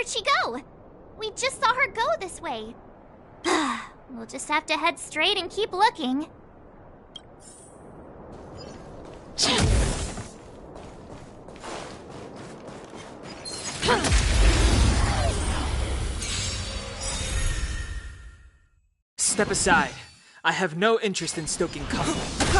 Where'd she go? We just saw her go this way. We'll just have to head straight and keep looking. Step aside. I have no interest in stoking conflict.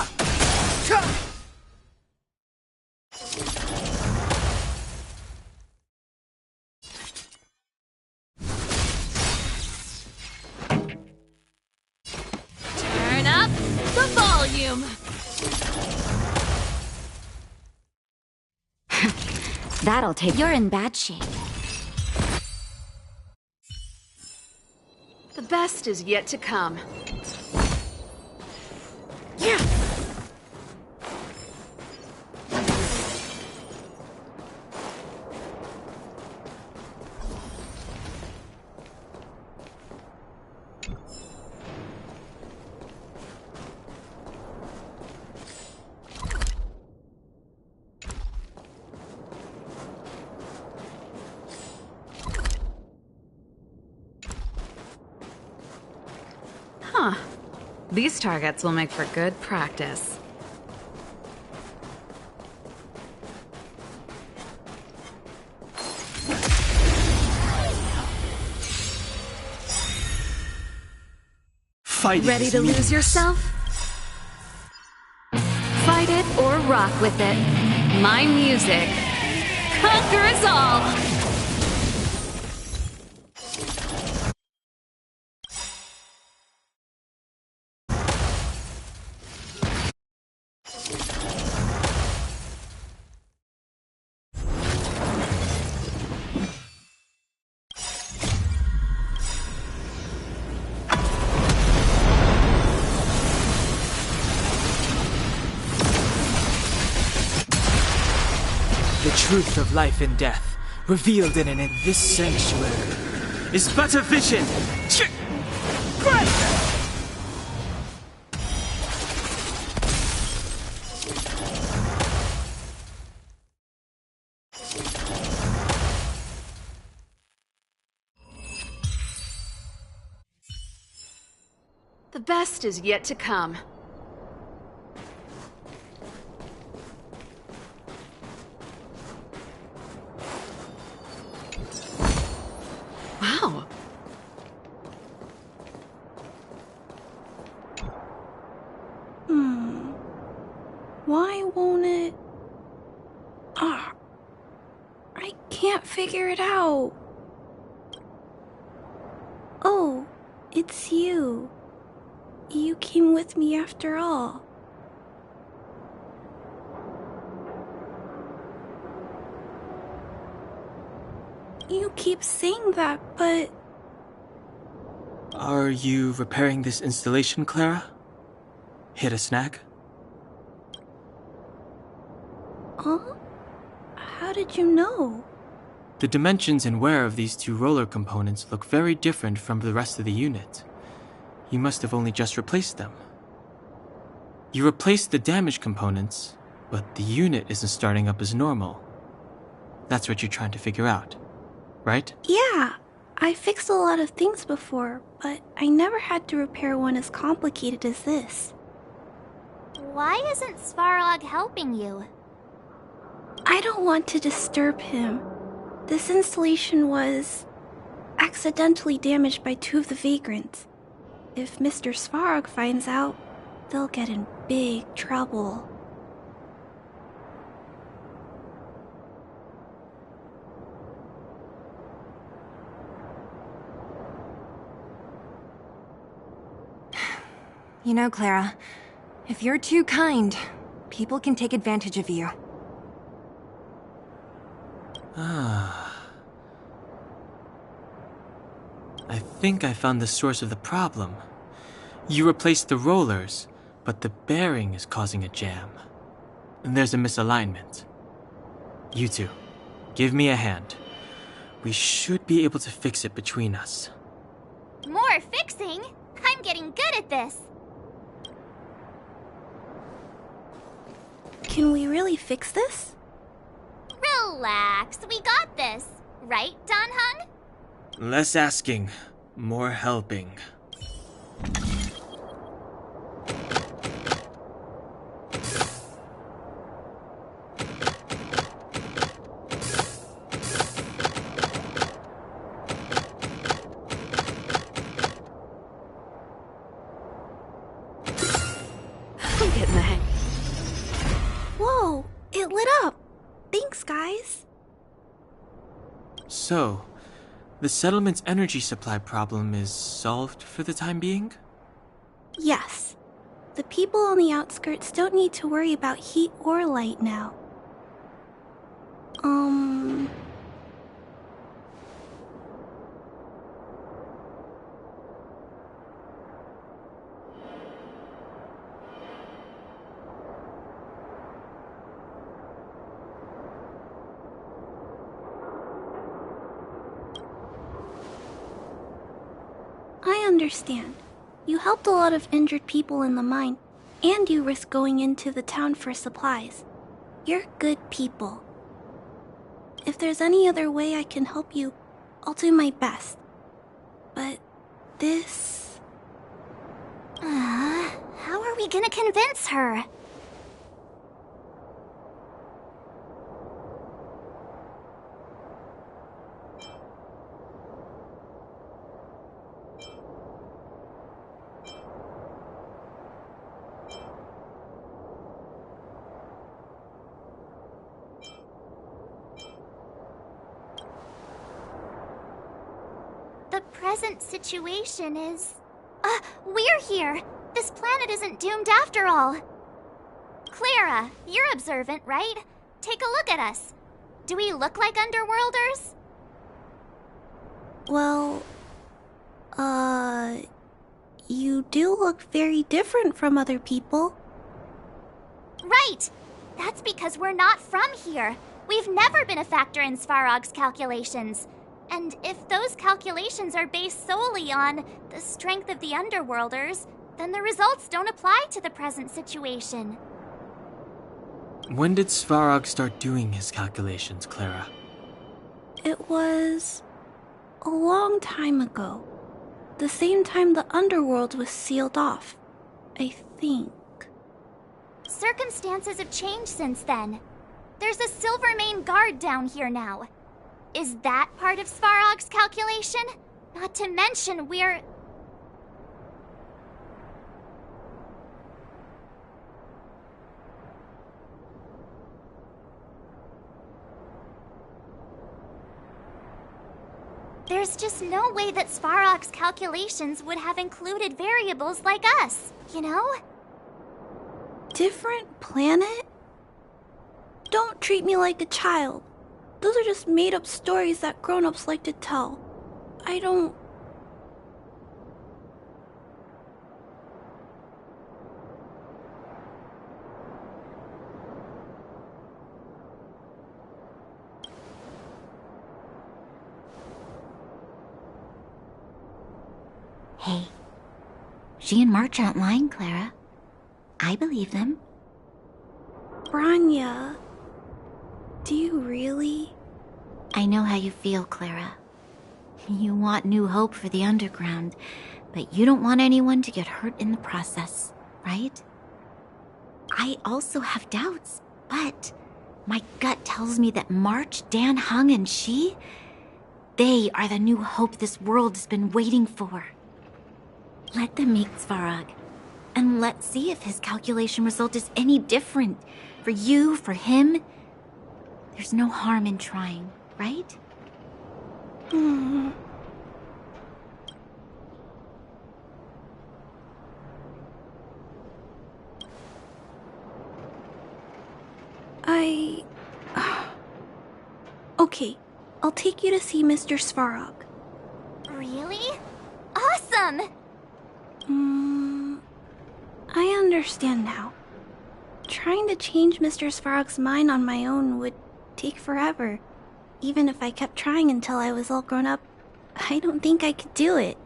Turn up the volume. That'll take. You're in bad shape. The best is yet to come. Huh. These targets will make for good practice. Fighting Ready is to lose meaningless. yourself? Fight it or rock with it. My music conquers all! The truth of life and death, revealed in this sanctuary, is but a vision. The best is yet to come. Wow. Why won't it... I can't figure it out. Oh, it's you. You came with me after all. You keep saying that, but... Are you repairing this installation, Clara? Hit a snag? Huh? How did you know? The dimensions and wear of these two roller components look very different from the rest of the unit. You must have only just replaced them. You replaced the damaged components, but the unit isn't starting up as normal. That's what you're trying to figure out, right? Yeah, I fixed a lot of things before, but I never had to repair one as complicated as this. Why isn't Svarog helping you? I don't want to disturb him. This installation was accidentally damaged by two of the vagrants. If Mr. Svarog finds out, they'll get in big trouble. You know, Clara, if you're too kind, people can take advantage of you. I think I found the source of the problem. You replaced the rollers, but the bearing is causing a jam. And there's a misalignment. You two, give me a hand. We should be able to fix it between us. More fixing? I'm getting good at this. Can we really fix this? Relax, we got this. Right, Dan Heng? Less asking, more helping. I'm getting the hang. Whoa, it lit up. Thanks, guys. So, the settlement's energy supply problem is solved for the time being? Yes. The people on the outskirts don't need to worry about heat or light now. I understand. You helped a lot of injured people in the mine, and you risked going into the town for supplies. You're good people. If there's any other way I can help you, I'll do my best. But this... How are we gonna convince her? The present situation is... we're here! This planet isn't doomed after all! Clara, you're observant, right? Take a look at us. Do we look like Underworlders? Well... You do look very different from other people. Right! That's because we're not from here. We've never been a factor in Svarog's calculations. And if those calculations are based solely on the strength of the Underworlders, then the results don't apply to the present situation. When did Svarog start doing his calculations, Clara? It was... a long time ago. The same time the Underworld was sealed off, I think. Circumstances have changed since then. There's a Silvermane guard down here now. Is that part of Svarog's calculation? Not to mention we're... There's just no way that Svarog's calculations would have included variables like us, you know? Different planet? Don't treat me like a child. Those are just made-up stories that grown-ups like to tell. I don't... Hey, she and March aren't lying, Clara. I believe them. Branya... Do you really? I know how you feel, Clara. You want new hope for the underground, but you don't want anyone to get hurt in the process, right? I also have doubts, but my gut tells me that March, Dan Heng, and she, they are the new hope this world has been waiting for. Let them meet Svarog, and let's see if his calculation result is any different. For you, for him, there's no harm in trying, right? Okay, I'll take you to see Mr. Svarog. Really? Awesome! I understand now. Trying to change Mr. Svarog's mind on my own would take forever. Even if I kept trying until I was all grown up, I don't think I could do it.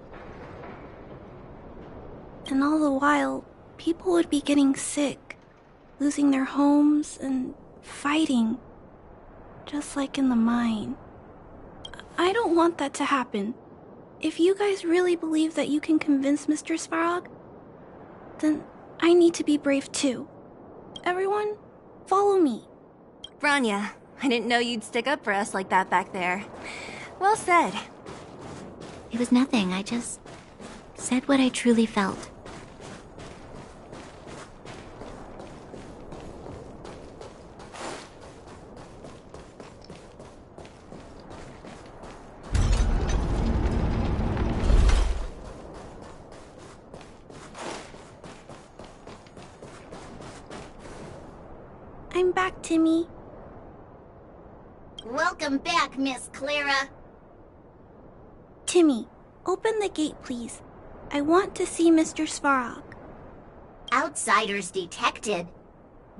And all the while, people would be getting sick, losing their homes, and fighting. Just like in the mine. I don't want that to happen. If you guys really believe that you can convince Mr. Svarog, then I need to be brave too. Everyone, follow me. Branya, I didn't know you'd stick up for us like that back there. Well said. It was nothing, I just said what I truly felt. I'm back, Timmy. Welcome back, Miss Clara. Timmy, open the gate, please. I want to see Mr. Svarog. Outsiders detected.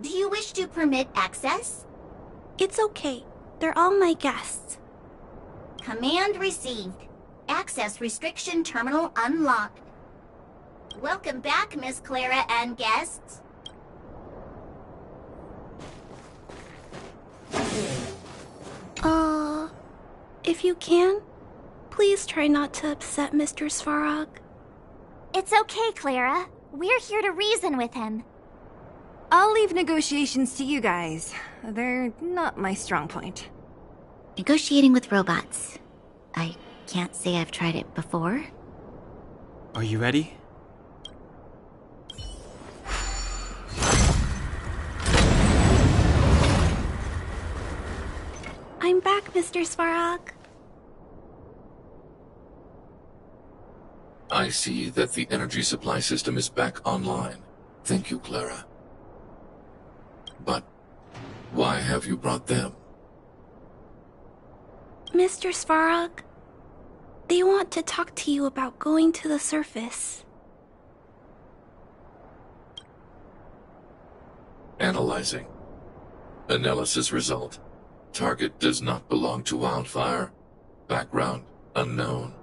Do you wish to permit access? It's okay. They're all my guests. Command received. Access restriction terminal unlocked. Welcome back, Miss Clara and guests. If you can, please try not to upset Mr. Svarog. It's okay, Clara. We're here to reason with him. I'll leave negotiations to you guys. They're not my strong point. Negotiating with robots. I can't say I've tried it before. Are you ready? I'm back, Mr. Svarog. I see that the energy supply system is back online. Thank you, Clara. But why have you brought them? Mr. Svarog, they want to talk to you about going to the surface. Analyzing. Analysis result. Target does not belong to Wildfire. Background unknown.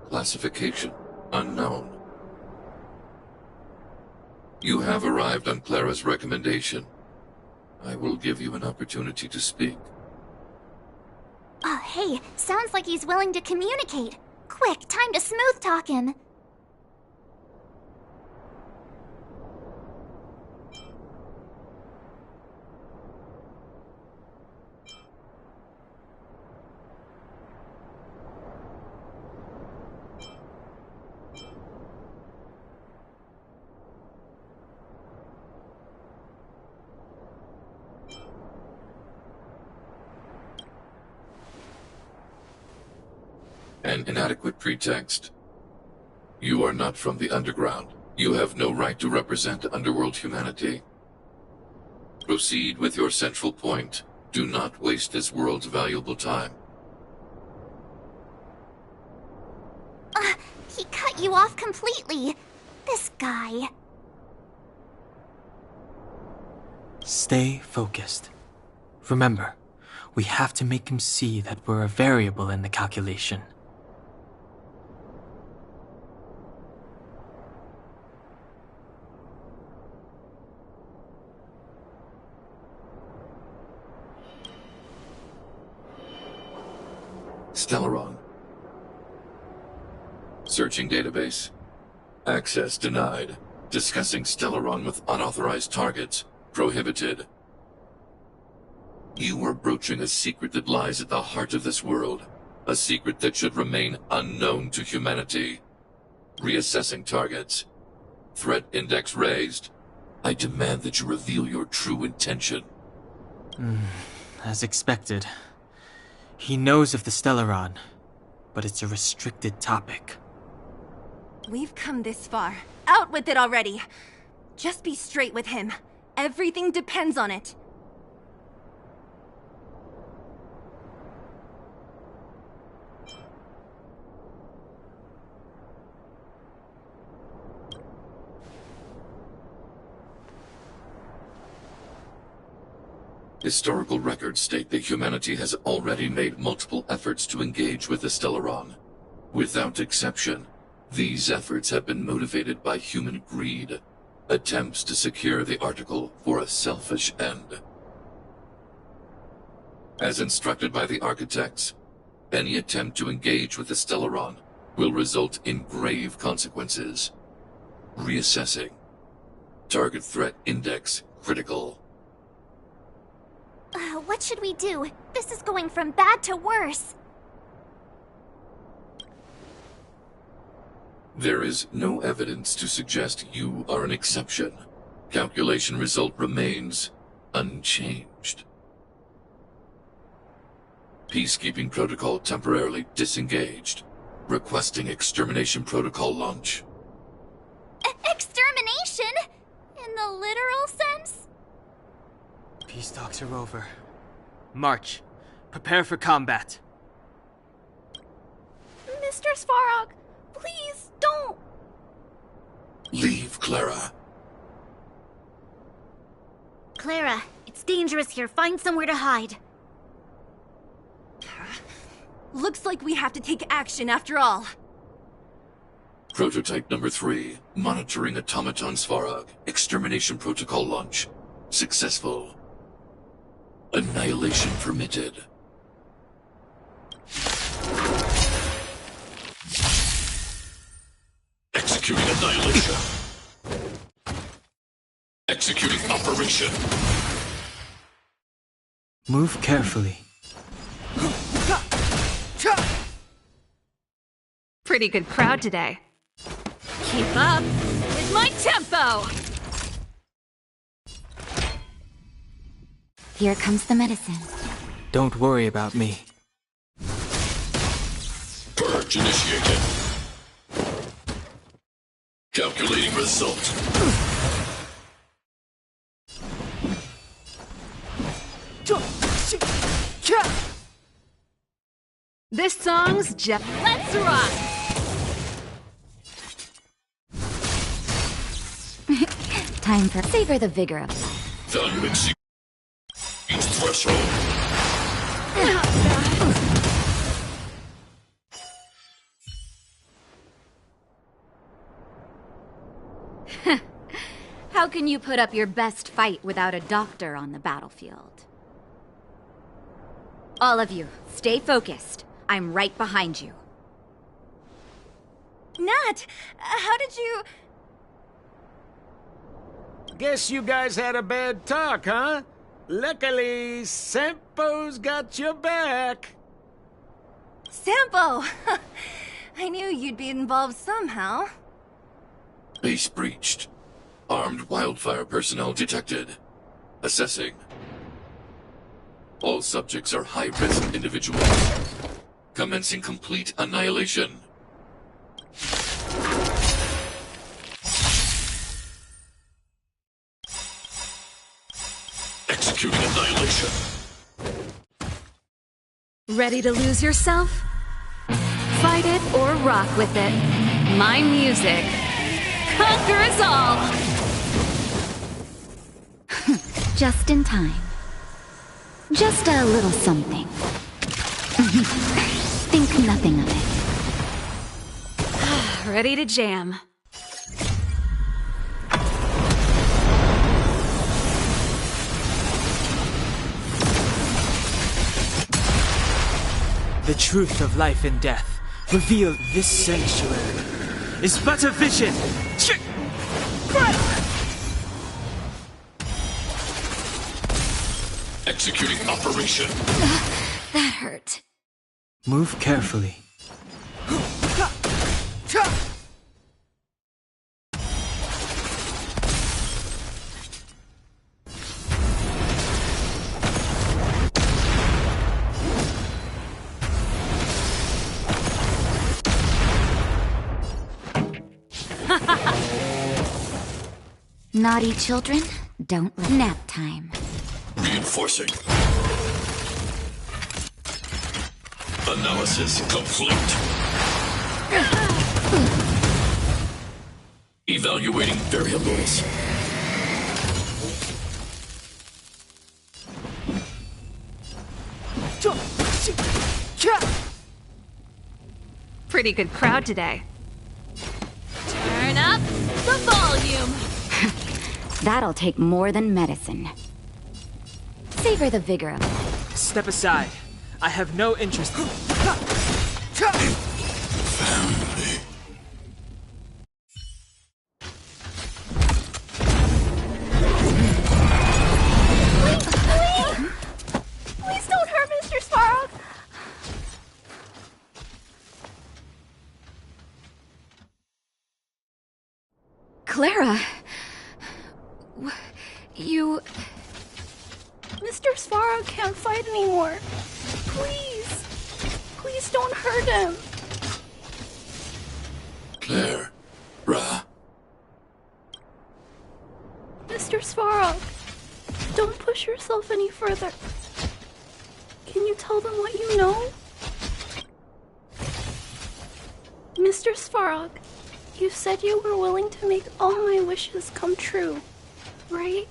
Classification unknown. You have arrived on Clara's recommendation. I will give you an opportunity to speak. Oh, hey, sounds like he's willing to communicate. Quick, time to smooth talk him. An inadequate pretext. You are not from the underground. You have no right to represent underworld humanity. Proceed with your central point. Do not waste this world's valuable time. He cut you off completely. This guy. Stay focused. Remember, we have to make him see that we're a variable in the calculation. Stellaron. Searching database. Access denied. Discussing Stellaron with unauthorized targets. Prohibited. You are broaching a secret that lies at the heart of this world. A secret that should remain unknown to humanity. Reassessing targets. Threat index raised. I demand that you reveal your true intention. As expected. He knows of the Stellaron, but it's a restricted topic. We've come this far. Out with it already! Just be straight with him. Everything depends on it. Historical records state that humanity has already made multiple efforts to engage with the Stellaron. Without exception, these efforts have been motivated by human greed, attempts to secure the article for a selfish end. As instructed by the architects, Any attempt to engage with the Stellaron will result in grave consequences. Reassessing. Target threat index critical. What should we do? This is going from bad to worse. There is no evidence to suggest you are an exception. Calculation result remains unchanged. Peacekeeping protocol temporarily disengaged. Requesting extermination protocol launch. Extermination? In the literal sense? Peace talks are over. March. Prepare for combat. Mr. Svarog, please don't. Leave, Clara. Clara, it's dangerous here. Find somewhere to hide. Looks like we have to take action after all. Prototype number 3. Monitoring Automaton Svarog. Extermination protocol launch. Successful. Annihilation permitted. Executing annihilation. Executing operation. Move carefully. Pretty good crowd today. Keep up with my tempo! Here comes the medicine. Don't worry about me. Purge initiated. Calculating result. This song's just... Let's rock! Time for savor the vigor of life. Value exceeds threshold. How can you put up your best fight without a doctor on the battlefield? All of you, stay focused. I'm right behind you. Nat, how did you... Guess you guys had a bad talk, huh? Luckily, Sampo's got your back. Sampo! I knew you'd be involved somehow. Base breached. Armed wildfire personnel detected. Assessing. All subjects are high-risk individuals. Commencing complete annihilation. Executing annihilation. Ready to lose yourself? Fight it or rock with it. My music conquers all! Just in time. Just a little something. Think nothing of it. Ready to jam. The truth of life and death, revealed this sanctuary, is but a vision. Executing operation. That hurt. Move carefully. Naughty children, don't let nap time. Reinforcing. Analysis complete. Evaluating variables. Pretty good crowd today. Turn up the volume! That'll take more than medicine. Savor the vigor of life. Step aside. I have no interest. Family. Please don't hurt Mr. Svarog! Clara. You. Mr. Svarog can't fight anymore. Please. Please don't hurt him. Claire. Ra. Mr. Svarog, don't push yourself any further. Can you tell them what you know? Mr. Svarog, you said you were willing to make all my wishes come true, right?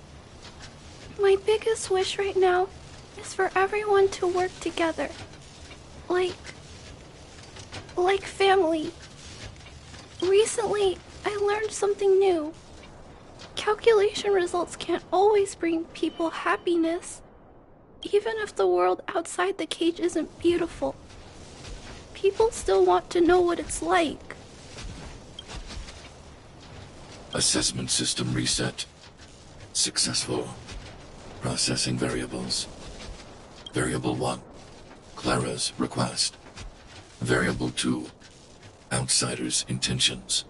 My biggest wish right now is for everyone to work together. Like family. Recently, I learned something new. Calculation results can't always bring people happiness. Even if the world outside the cage isn't beautiful, people still want to know what it's like. Assessment system reset. Successful. Processing variables. Variable 1. Clara's request. Variable 2. Outsider's intentions.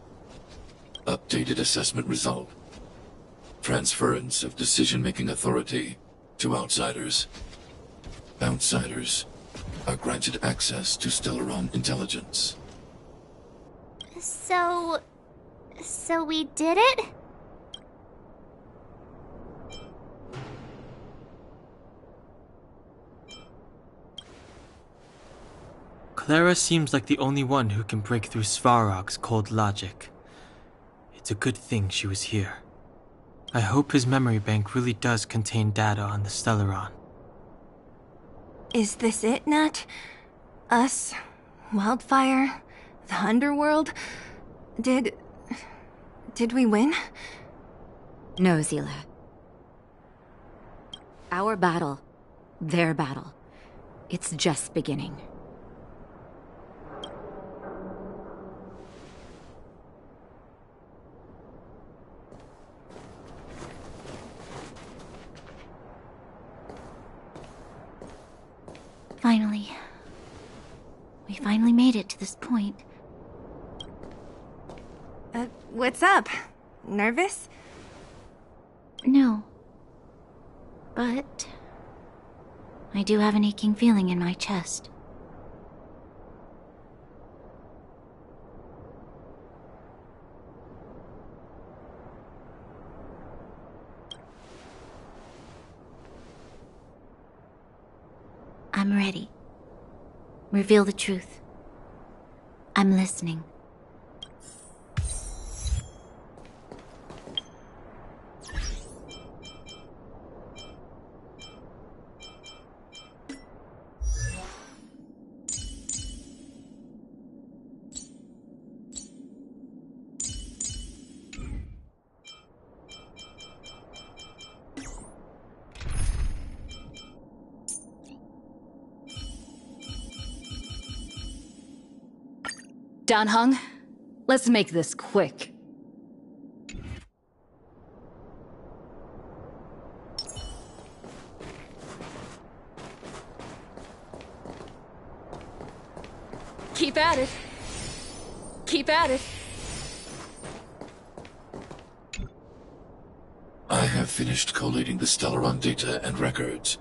Updated assessment result. Transference of decision-making authority to outsiders. Outsiders are granted access to Stellaron intelligence. So we did it? Clara seems like the only one who can break through Svarog's cold logic. It's a good thing she was here. I hope his memory bank really does contain data on the Stellaron. Is this it, Nat? Us? Wildfire? The Underworld? Did we win? No, Zila. Our battle, their battle, it's just beginning. Finally. We finally made it to this point. What's up? Nervous? No. But I do have an aching feeling in my chest. I'm ready. Reveal the truth. I'm listening. Dan Heng, let's make this quick. Keep at it. Keep at it. I have finished collating the Stellaron data and records.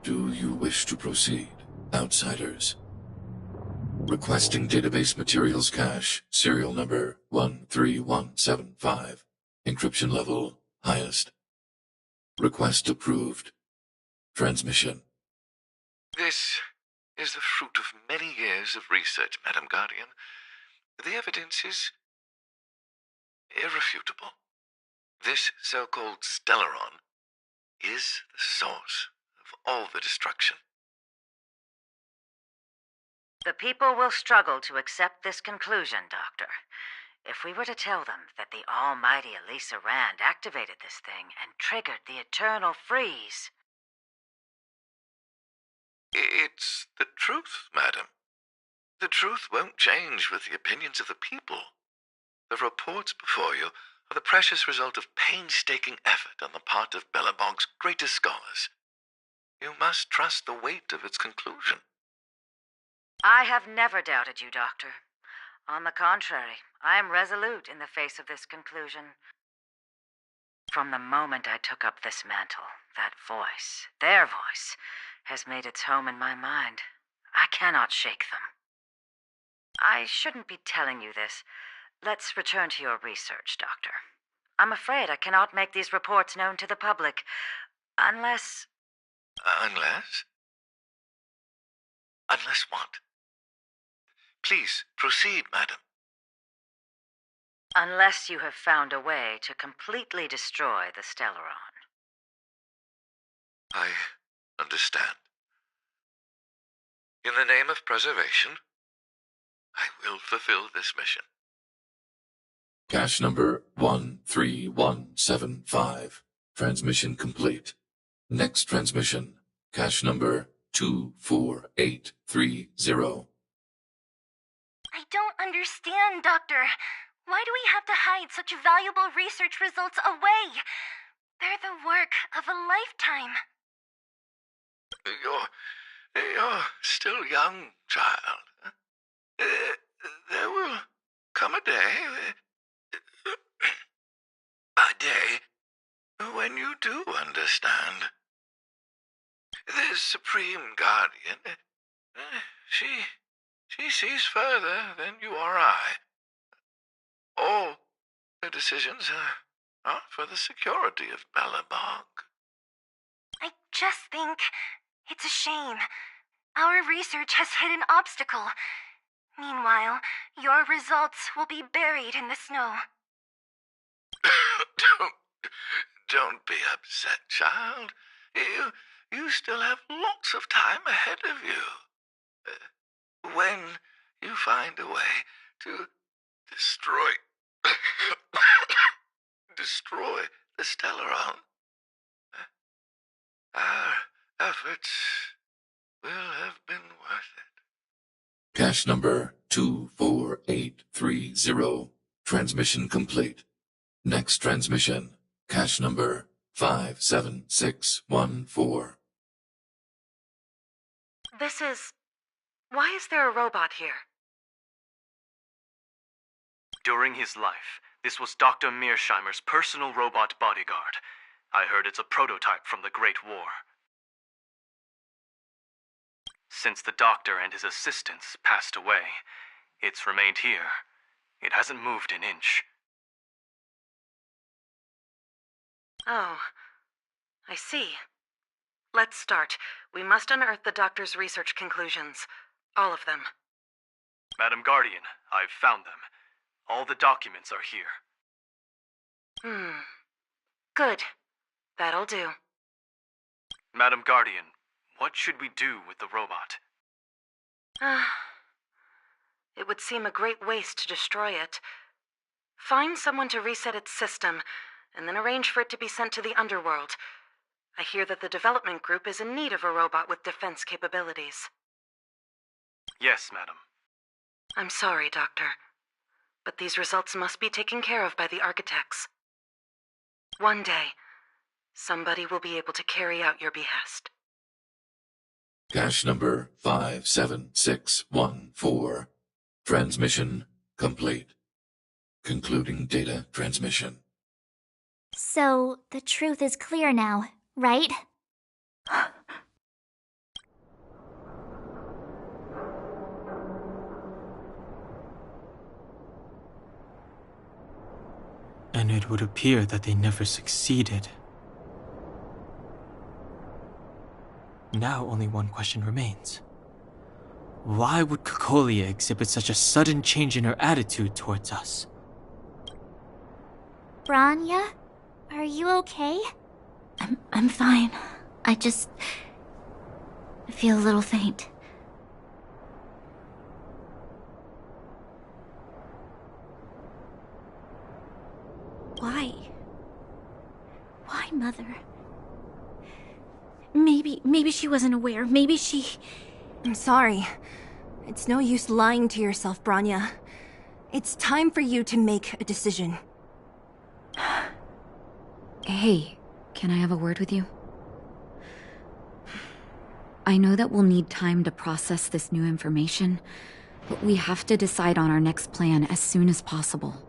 Do you wish to proceed, outsiders? Requesting database materials cache, serial number 13175. Encryption level, highest. Request approved. Transmission. This is the fruit of many years of research, Madam Guardian. The evidence is irrefutable. This so-called Stellaron is the source of all the destruction. The people will struggle to accept this conclusion, Doctor. If we were to tell them that the almighty Elisa Rand activated this thing and triggered the eternal freeze... It's truth, madam. The truth won't change with the opinions of the people. The reports before you are the precious result of painstaking effort on the part of Belobog's greatest scholars. You must trust the weight of its conclusion. I have never doubted you, Doctor. On the contrary, I am resolute in the face of this conclusion. From the moment I took up this mantle, that voice, their voice, has made its home in my mind. I cannot shake them. I shouldn't be telling you this. Let's return to your research, Doctor. I'm afraid I cannot make these reports known to the public, unless... Unless? Unless what? Please, proceed, madam. Unless you have found a way to completely destroy the Stellaron. I understand. In the name of preservation, I will fulfill this mission. Cache number 13175. Transmission complete. Next transmission. Cache number 24830. I don't understand, Doctor. Why do we have to hide such valuable research results away? They're the work of a lifetime. You're still young, child. There will come a day when you do understand. The Supreme Guardian, she sees further than you or I. All her decisions are for the security of Belobog. I just think it's a shame. Our research has hit an obstacle. Meanwhile, your results will be buried in the snow. Don't be upset, child. You still have lots of time ahead of you. When you find a way to destroy the Stellaron, our efforts will have been worth it. Cache number 24830. Transmission complete. Next transmission. Cache number 57614. Why is there a robot here? During his life, this was Dr. Mearsheimer's personal robot bodyguard. I heard it's a prototype from the Great War. Since the doctor and his assistants passed away, it's remained here. It hasn't moved an inch. Oh, I see. Let's start. We must unearth the doctor's research conclusions. All of them. Madam Guardian, I've found them. All the documents are here. Good. That'll do. Madam Guardian, what should we do with the robot? It would seem a great waste to destroy it. Find someone to reset its system, and then arrange for it to be sent to the underworld. I hear that the development group is in need of a robot with defense capabilities. Yes, madam. I'm sorry, Doctor, but these results must be taken care of by the architects. One day, somebody will be able to carry out your behest. Cache number 57614. Transmission complete. Concluding data transmission. So, the truth is clear now, right? And it would appear that they never succeeded. Now only one question remains. Why would Cocolia exhibit such a sudden change in her attitude towards us? Bronya? Are you okay? I'm fine. I feel a little faint. Why? Why, Mother? Maybe she wasn't aware. Maybe she... I'm sorry. It's no use lying to yourself, Bronya. It's time for you to make a decision. Hey, can I have a word with you? I know that we'll need time to process this new information, but we have to decide on our next plan as soon as possible.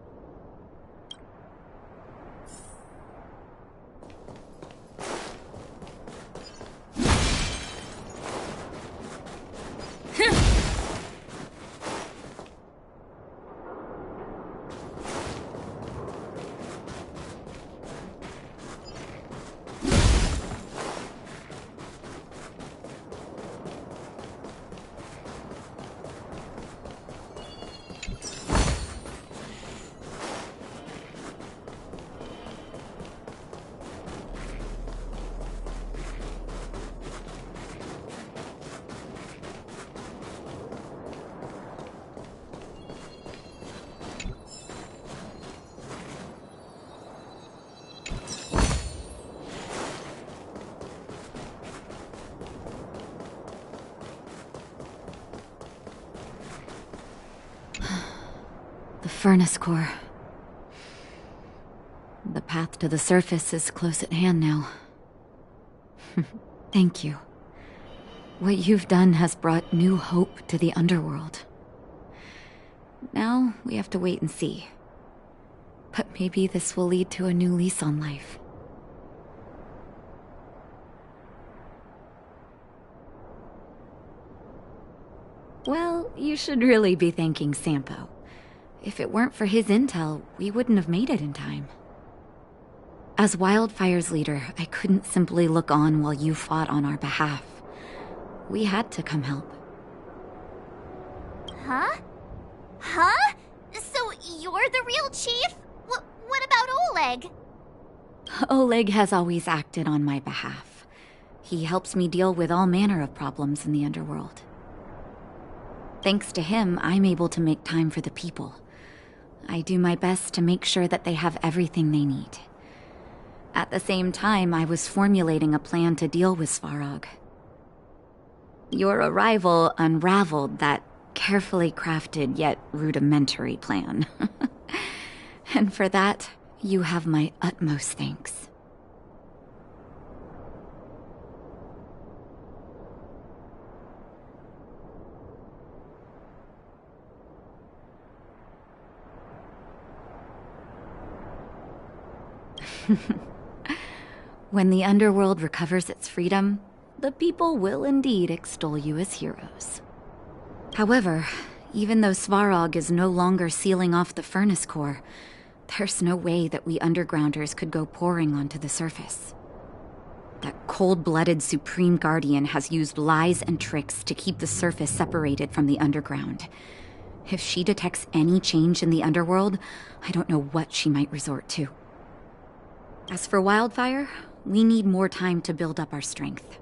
The furnace core. The path to the surface is close at hand now. Thank you. What you've done has brought new hope to the underworld. Now we have to wait and see. But maybe this will lead to a new lease on life. Well, you should really be thanking Sampo. If it weren't for his intel, we wouldn't have made it in time. As Wildfire's leader, I couldn't simply look on while you fought on our behalf. We had to come help. Huh? Huh? So you're the real chief? What about Oleg? Oleg has always acted on my behalf. He helps me deal with all manner of problems in the underworld. Thanks to him, I'm able to make time for the people. I do my best to make sure that they have everything they need. At the same time, I was formulating a plan to deal with Svarog. Your arrival unraveled that carefully crafted yet rudimentary plan. And for that, you have my utmost thanks. When the underworld recovers its freedom, the people will indeed extol you as heroes. However, even though Svarog is no longer sealing off the furnace core, there's no way that we undergrounders could go pouring onto the surface. That cold-blooded Supreme Guardian has used lies and tricks to keep the surface separated from the underground. If she detects any change in the underworld, I don't know what she might resort to. As for Wildfire, we need more time to build up our strength.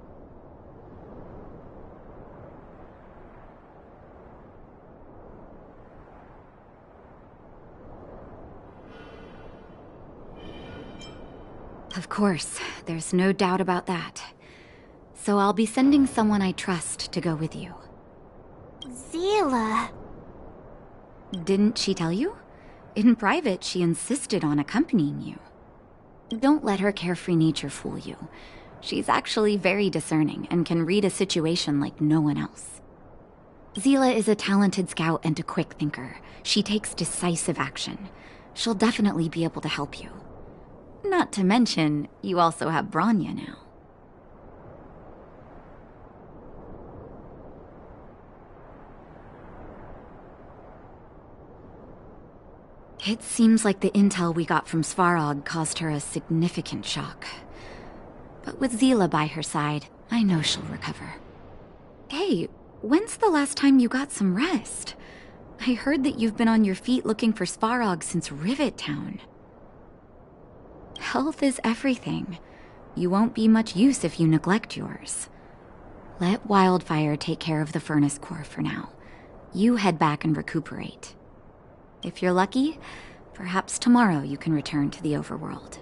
Of course, there's no doubt about that. So I'll be sending someone I trust to go with you. Seele. Didn't she tell you? In private, she insisted on accompanying you. Don't let her carefree nature fool you. She's actually very discerning and can read a situation like no one else. Seele is a talented scout and a quick thinker. She takes decisive action. She'll definitely be able to help you. Not to mention, you also have Bronya now. It seems like the intel we got from Svarog caused her a significant shock. But with Seele by her side, I know she'll recover. Hey, when's the last time you got some rest? I heard that you've been on your feet looking for Svarog since Rivet Town. Health is everything. You won't be much use if you neglect yours. Let Wildfire take care of the furnace core for now. You head back and recuperate. If you're lucky, perhaps tomorrow you can return to the overworld.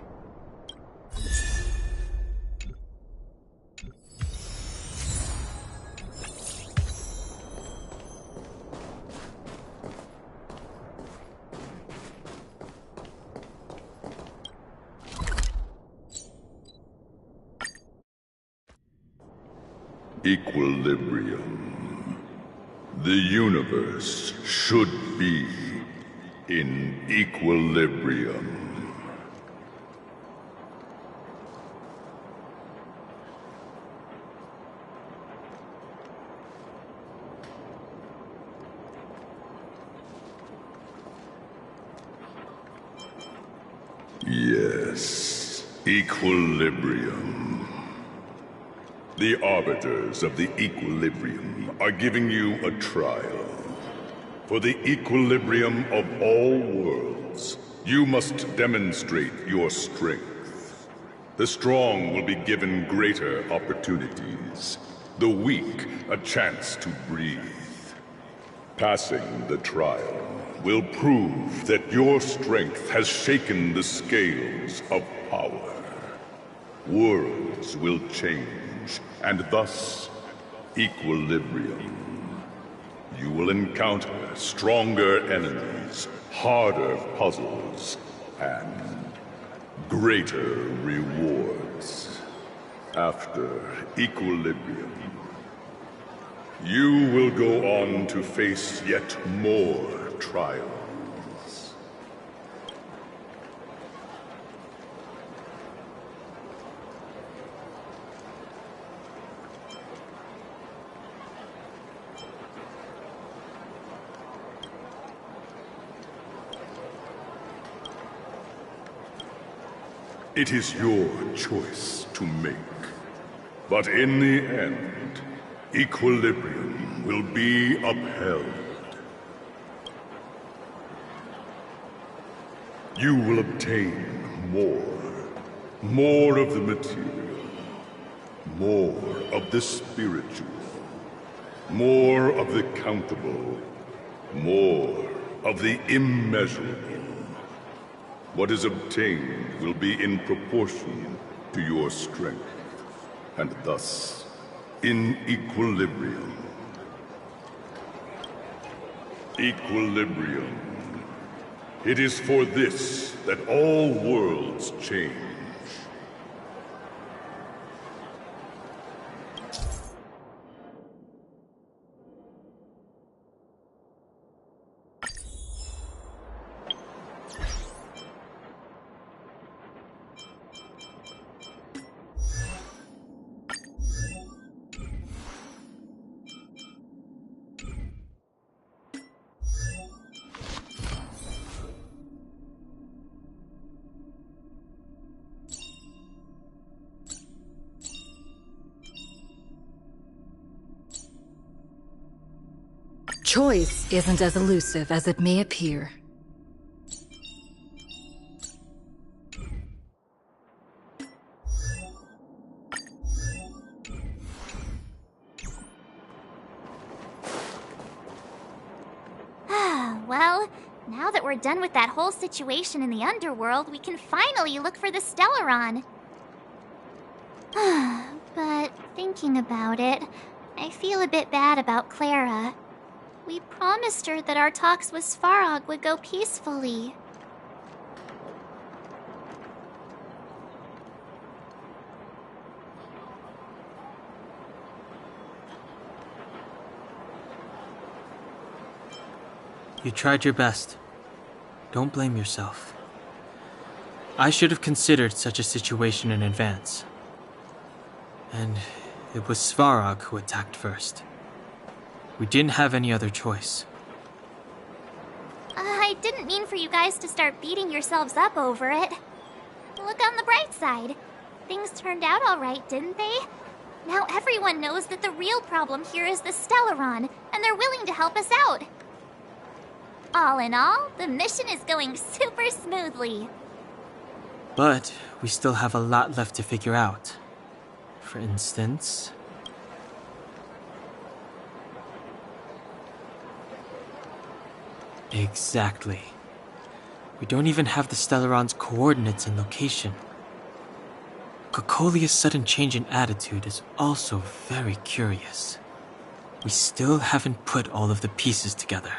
Equilibrium. The universe should be in equilibrium. Yes, equilibrium. The arbiters of the equilibrium are giving you a trial. For the equilibrium of all worlds, you must demonstrate your strength. The strong will be given greater opportunities. The weak a chance to breathe. Passing the trial will prove that your strength has shaken the scales of power. Worlds will change, and thus, equilibrium. You will encounter stronger enemies, harder puzzles, and greater rewards. After equilibrium, you will go on to face yet more trials. It is your choice to make. But in the end, equilibrium will be upheld. You will obtain more of the material, more of the spiritual, more of the countable, more of the immeasurable. What is obtained will be in proportion to your strength, and thus in equilibrium. Equilibrium. It is for this that all worlds change. Choice isn't as elusive as it may appear. Well, now that we're done with that whole situation in the underworld, we can finally look for the Stellaron. But thinking about it, I feel a bit bad about Clara. We promised her that our talks with Svarog would go peacefully. You tried your best. Don't blame yourself. I should have considered such a situation in advance. And it was Svarog who attacked first. We didn't have any other choice. I didn't mean for you guys to start beating yourselves up over it. Look on the bright side. Things turned out all right, didn't they? Now everyone knows that the real problem here is the Stellaron, and they're willing to help us out. All in all, the mission is going super smoothly. But we still have a lot left to figure out. For instance... Exactly. We don't even have the Stellaron's coordinates and location. Cocolia's sudden change in attitude is also very curious. We still haven't put all of the pieces together.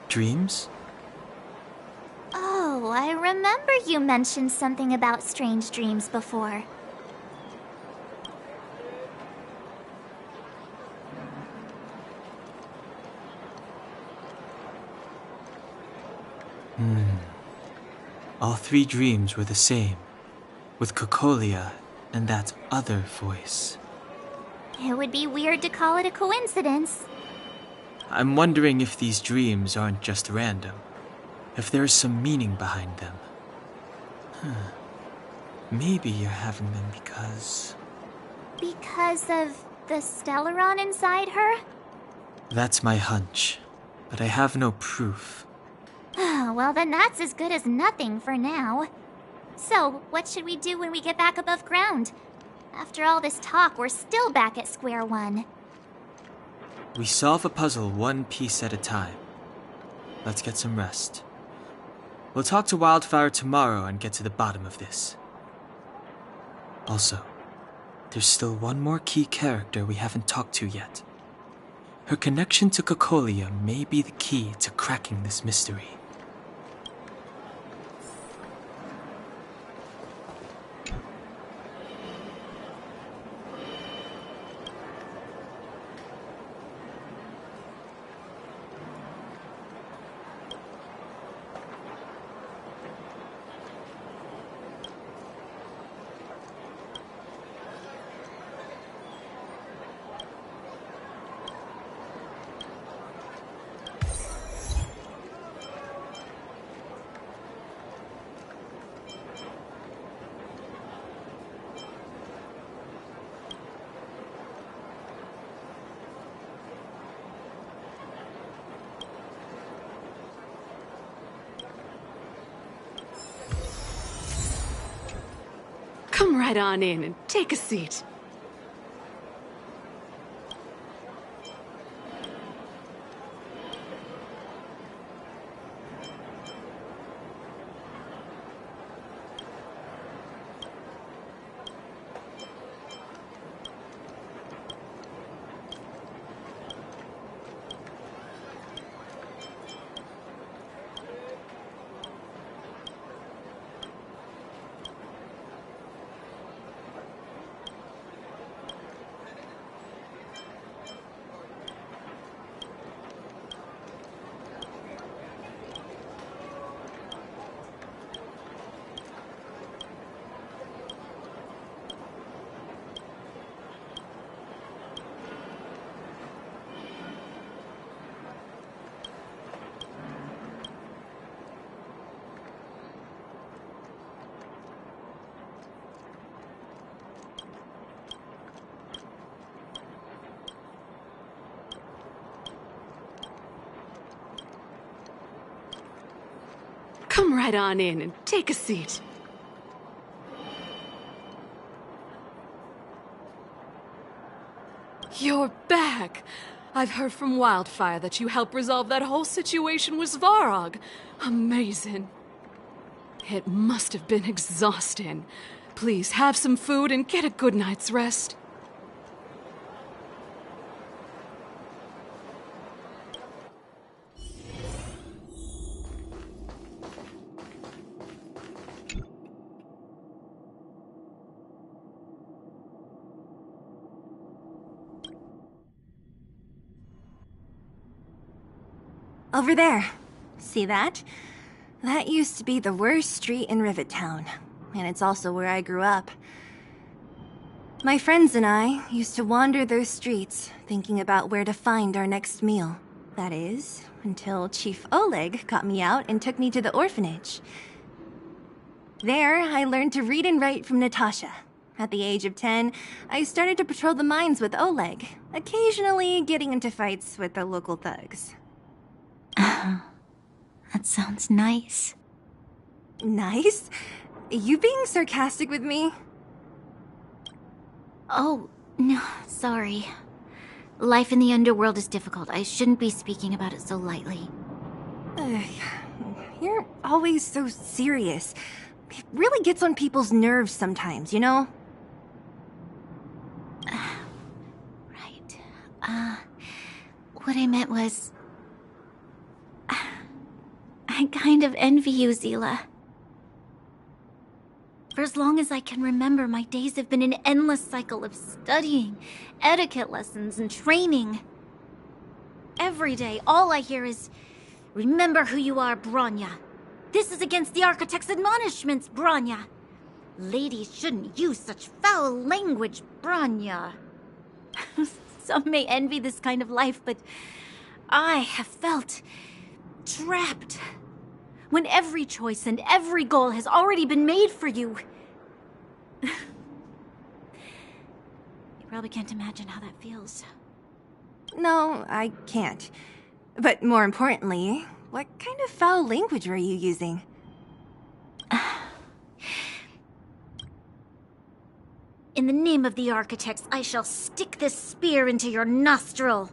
Dreams? Oh, I remember you mentioned something about strange dreams before. All three dreams were the same, with Cocolia and that other voice. It would be weird to call it a coincidence. I'm wondering if these dreams aren't just random, if there is some meaning behind them. Maybe you're having them because... Because of the Stellaron inside her? That's my hunch, but I have no proof. Well, then that's as good as nothing for now. So, what should we do when we get back above ground? After all this talk, we're still back at square one. We solve a puzzle one piece at a time. Let's get some rest. We'll talk to Wildfire tomorrow and get to the bottom of this. Also, there's still one more key character we haven't talked to yet. Her connection to Cocolia may be the key to cracking this mystery. Come right on in and take a seat. Come right on in and take a seat. You're back! I've heard from Wildfire that you helped resolve that whole situation with Svarog. Amazing. It must have been exhausting. Please have some food and get a good night's rest. Over there. See that? That used to be the worst street in Rivet Town, and it's also where I grew up. My friends and I used to wander those streets, thinking about where to find our next meal. That is, until Chief Oleg got me out and took me to the orphanage. There, I learned to read and write from Natasha. At the age of 10, I started to patrol the mines with Oleg, occasionally getting into fights with the local thugs. That sounds nice. Nice? You being sarcastic with me? Oh, no, sorry. Life in the underworld is difficult. I shouldn't be speaking about it so lightly. You're always so serious. It really gets on people's nerves sometimes, you know? Right. What I meant was... I kind of envy you, Zila. For as long as I can remember, my days have been an endless cycle of studying, etiquette lessons, and training. Every day, all I hear is, "Remember who you are, Bronya. This is against the Architect's admonishments, Bronya. Ladies shouldn't use such foul language, Bronya. Some may envy this kind of life, but I have felt trapped. When every choice and every goal has already been made for you. You probably can't imagine how that feels. No, I can't. But more importantly, what kind of foul language were you using? In the name of the Architects, I shall stick this spear into your nostril.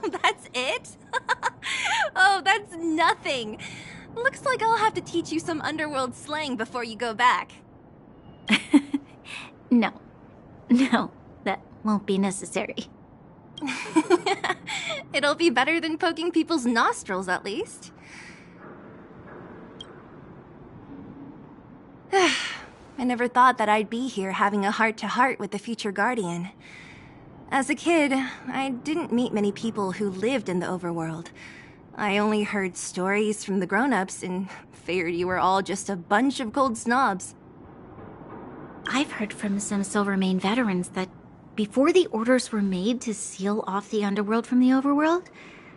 That's it? Oh, that's nothing. Looks like I'll have to teach you some underworld slang before you go back. No, that won't be necessary. It'll be better than poking people's nostrils, at least. I never thought that I'd be here having a heart-to-heart with the future Guardian. As a kid, I didn't meet many people who lived in the overworld. I only heard stories from the grown-ups and figured you were all just a bunch of cold snobs. I've heard from some Silvermane veterans that before the orders were made to seal off the underworld from the overworld,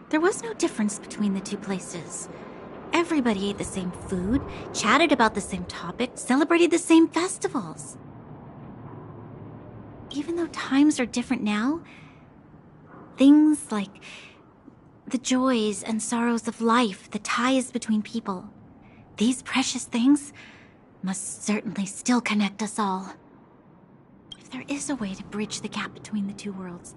there was no difference between the two places. Everybody ate the same food, chatted about the same topics, celebrated the same festivals. Even though times are different now, things like the joys and sorrows of life, the ties between people, these precious things must certainly still connect us all. If there is a way to bridge the gap between the two worlds,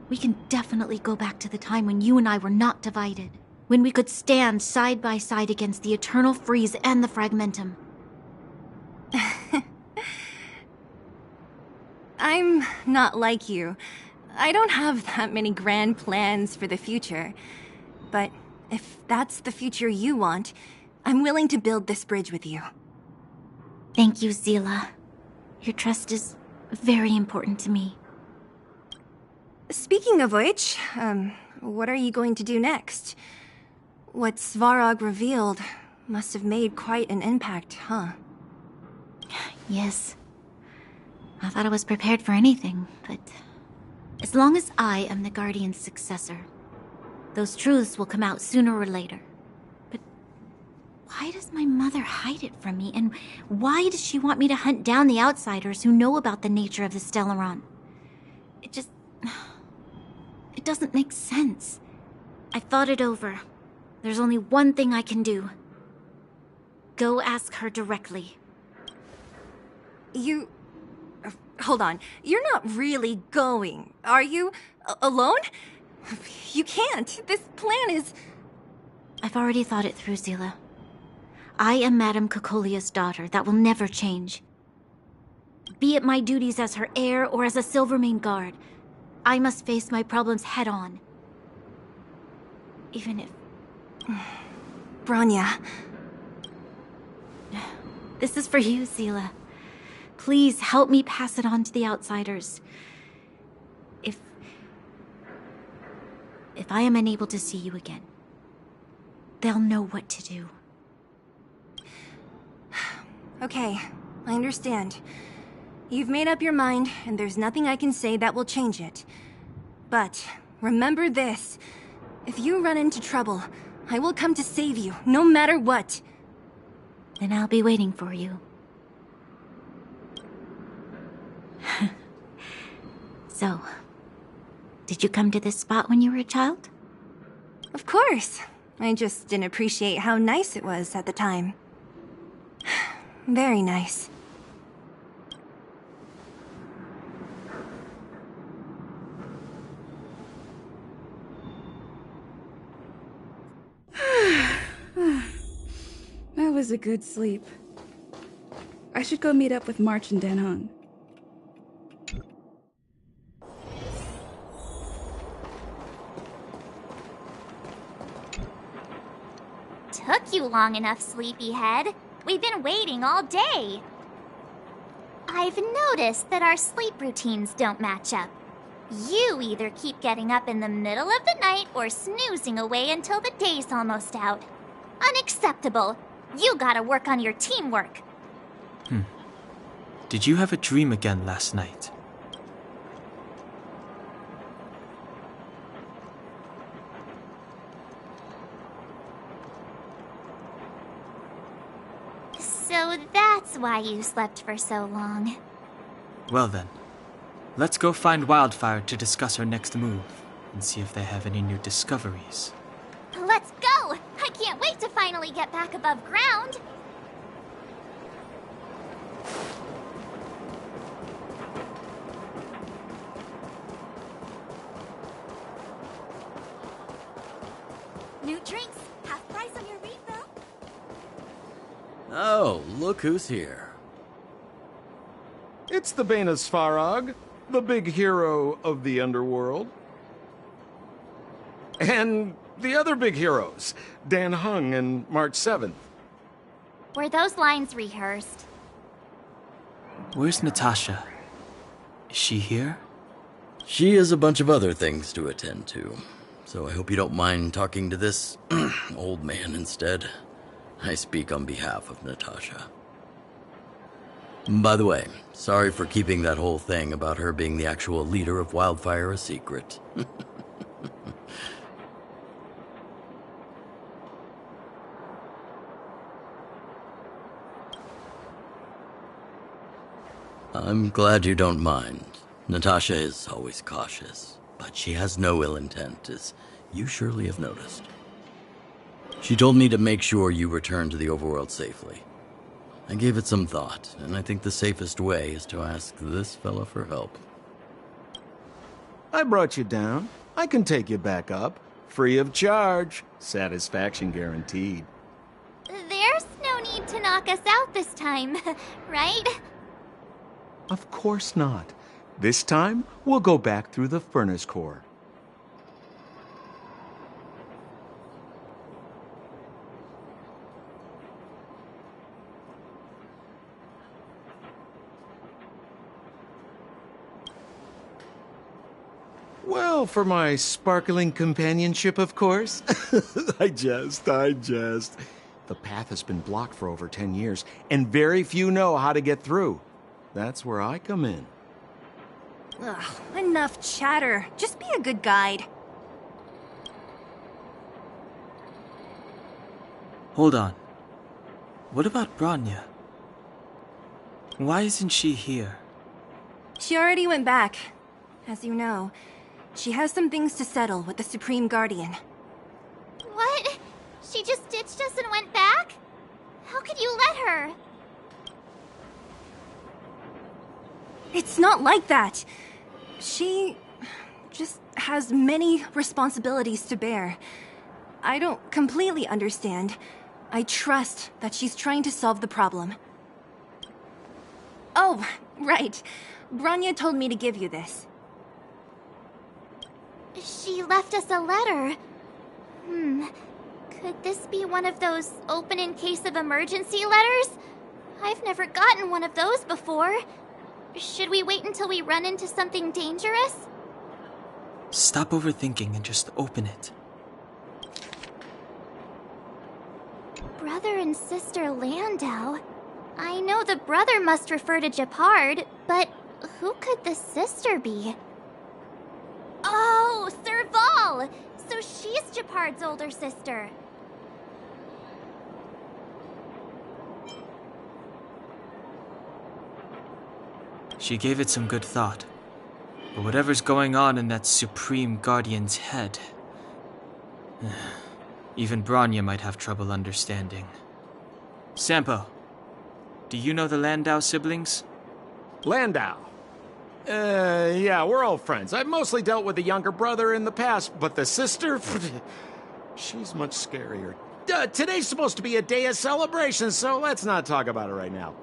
we can definitely go back to the time when you and I were not divided, when we could stand side by side against the Eternal Freeze and the Fragmentum. I'm not like you. I don't have that many grand plans for the future. But if that's the future you want, I'm willing to build this bridge with you. Thank you, Seele. Your trust is very important to me. Speaking of which, what are you going to do next? What Svarog revealed must have made quite an impact, huh? Yes. I thought I was prepared for anything, but as long as I am the Guardian's successor, those truths will come out sooner or later. But why does my mother hide it from me, and why does she want me to hunt down the outsiders who know about the nature of the Stellaron? It doesn't make sense. I thought it over. There's only one thing I can do. Go ask her directly. Hold on. You're not really going, are you? Alone? You can't. This plan is... I've already thought it through, Seele. I am Madame Cocolia's daughter. That will never change. Be it my duties as her heir or as a Silvermane guard, I must face my problems head-on. Even if... Bronya. This is for you, Seele. Please help me pass it on to the outsiders. If I am unable to see you again, they'll know what to do. Okay, I understand. You've made up your mind, and there's nothing I can say that will change it. But remember this. If you run into trouble, I will come to save you, no matter what. Then I'll be waiting for you. So, did you come to this spot when you were a child? Of course. I just didn't appreciate how nice it was at the time. Very nice. That was a good sleep. I should go meet up with March and Dan Heng. Took you long enough, sleepyhead. We've been waiting all day. I've noticed that our sleep routines don't match up. You either keep getting up in the middle of the night or snoozing away until the day's almost out. Unacceptable. You gotta work on your teamwork. Did you have a dream again last night? So that's why you slept for so long. Well then, let's go find Wildfire to discuss our next move and see if they have any new discoveries. Let's go! I can't wait to finally get back above ground. New drinks, half price on your refill. Oh, look who's here. It's the Bane of Svarog, the big hero of the underworld. And the other big heroes, Dan Hung and March 7th. Were those lines rehearsed? Where's Natasha? Is she here? She has a bunch of other things to attend to, so I hope you don't mind talking to this old man instead. I speak on behalf of Natasha. By the way, sorry for keeping that whole thing about her being the actual leader of Wildfire a secret. I'm glad you don't mind. Natasha is always cautious, but she has no ill intent, as you surely have noticed. She told me to make sure you return to the overworld safely. I gave it some thought, and I think the safest way is to ask this fella for help. I brought you down. I can take you back up. Free of charge. Satisfaction guaranteed. There's no need to knock us out this time, right? Of course not. This time, we'll go back through the furnace core. Well, for my sparkling companionship, of course. I jest. The path has been blocked for over 10 years, and very few know how to get through. That's where I come in. Ugh, enough chatter. Just be a good guide. Hold on. What about Bronya? Why isn't she here? She already went back. As you know, she has some things to settle with the Supreme Guardian. What? She just ditched us and went back? How could you let her? It's not like that. She just has many responsibilities to bear. I don't completely understand. I trust that she's trying to solve the problem. Oh, right. Bronya told me to give you this. She left us a letter. Could this be one of those open in case of emergency letters? I've never gotten one of those before. Should we wait until we run into something dangerous? Stop overthinking and just open it. Brother and Sister Landau. I know the brother must refer to Gepard, but who could the sister be? Oh, Serval! So she's Gepard's older sister. She gave it some good thought. But whatever's going on in that Supreme Guardian's head, even Bronya might have trouble understanding. Sampo, do you know the Landau siblings? Landau? Yeah, we're all friends. I've mostly dealt with the younger brother in the past, but the sister? She's much scarier. Today's supposed to be a day of celebration, so let's not talk about it right now.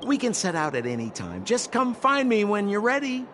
We can set out at any time. Just come find me when you're ready.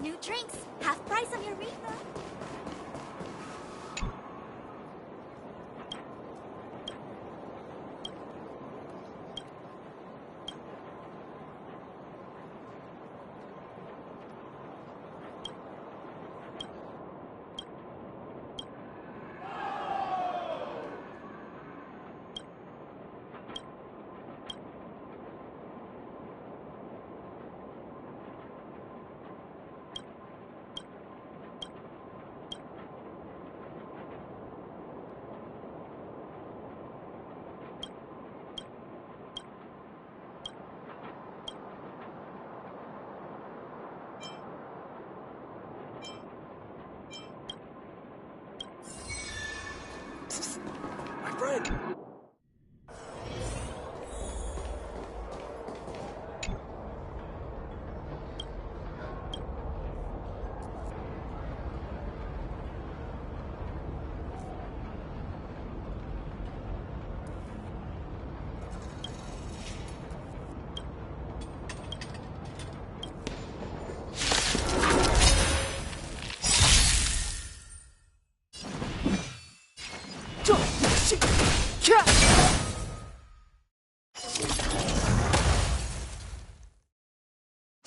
New drinks, half price on your refill.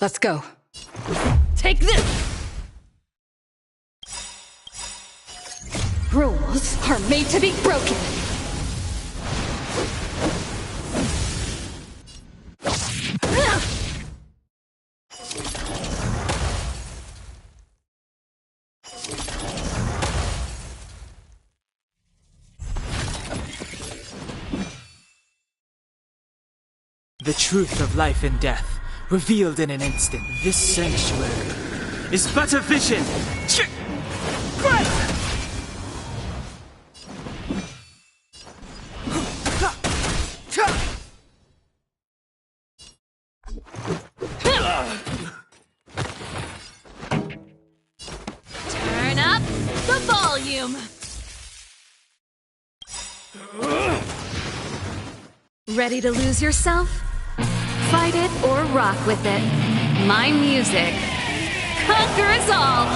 Let's go. Take this! Rules are made to be broken. The truth of life and death, revealed in an instant. This sanctuary is but a vision. Turn up the volume. Ready to lose yourself? Fight it or rock with it. My music conquers all!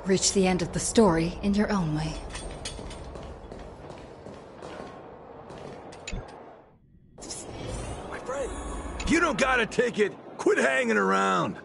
Reach the end of the story in your own way. My friend, you don't got a ticket. Quit hanging around.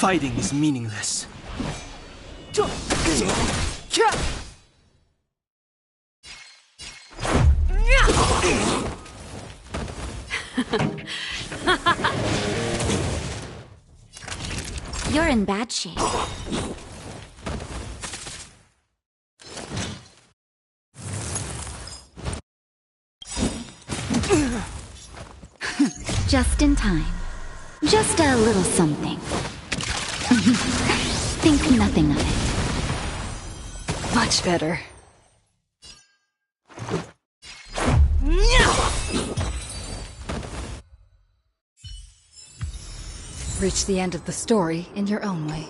Fighting is meaningless. You're in bad shape. Just in time. Just a little something. Think nothing of it. Much better. Reach the end of the story in your own way.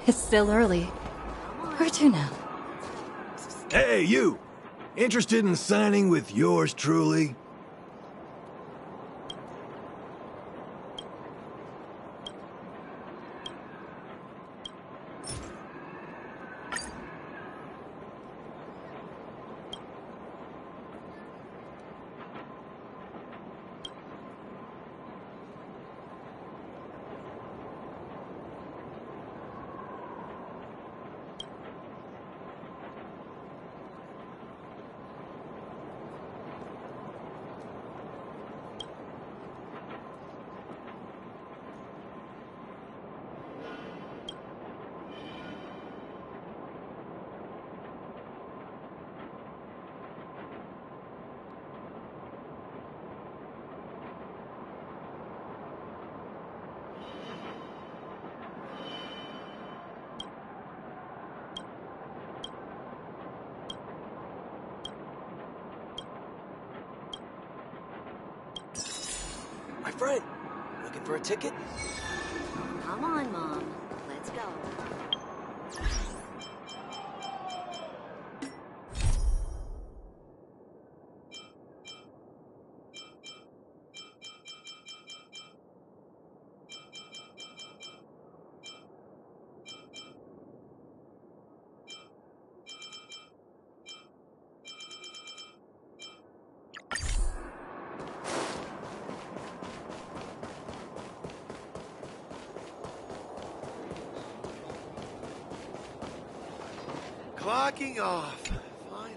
It's still early. Where to now? Hey, you! Interested in signing with yours truly? My friend, looking for a ticket? Come on, Mom. Let's go. Clocking off. Finally.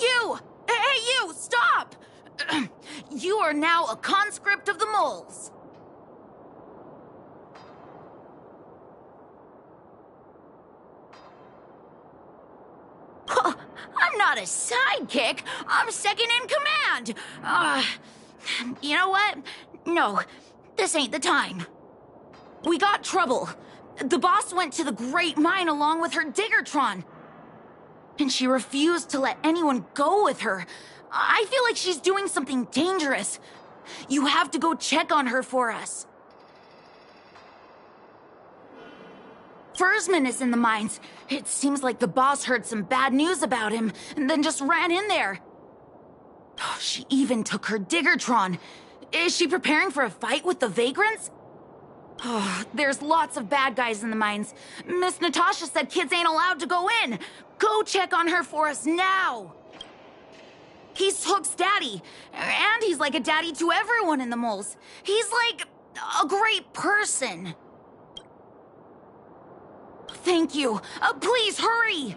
You! Hey, you! Stop! You are now a conscript of the moles. I'm not a sidekick. I'm second in command. You know what? No, this ain't the time. We got trouble. The boss went to the Great Mine along with her Diggertron. And she refused to let anyone go with her. I feel like she's doing something dangerous. You have to go check on her for us. Fursman is in the mines. It seems like the boss heard some bad news about him and then just ran in there. She even took her Diggertron. Is she preparing for a fight with the vagrants? There's lots of bad guys in the mines. Miss Natasha said kids ain't allowed to go in. Go check on her for us now. He's Hook's daddy, and he's like a daddy to everyone in the moles. He's like a great person. Thank you. Please hurry.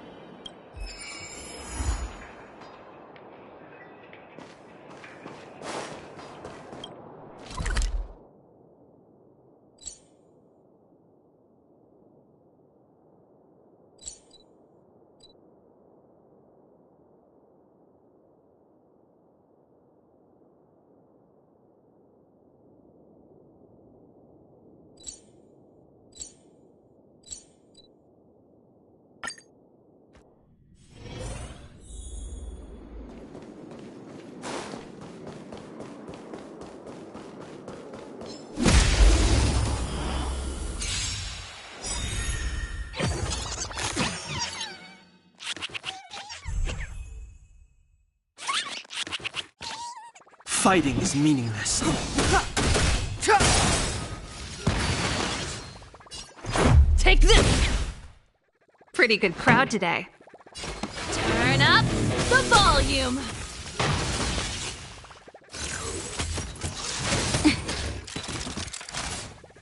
Fighting is meaningless. Take this! Pretty good crowd today. Turn up the volume!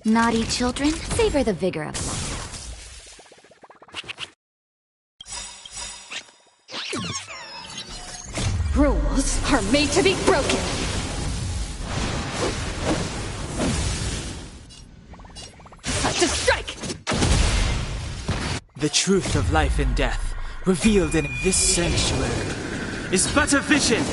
Naughty children, savor the vigor of life. Rules are made to be broken. Time to strike! The truth of life and death, revealed in this sanctuary is but a vision.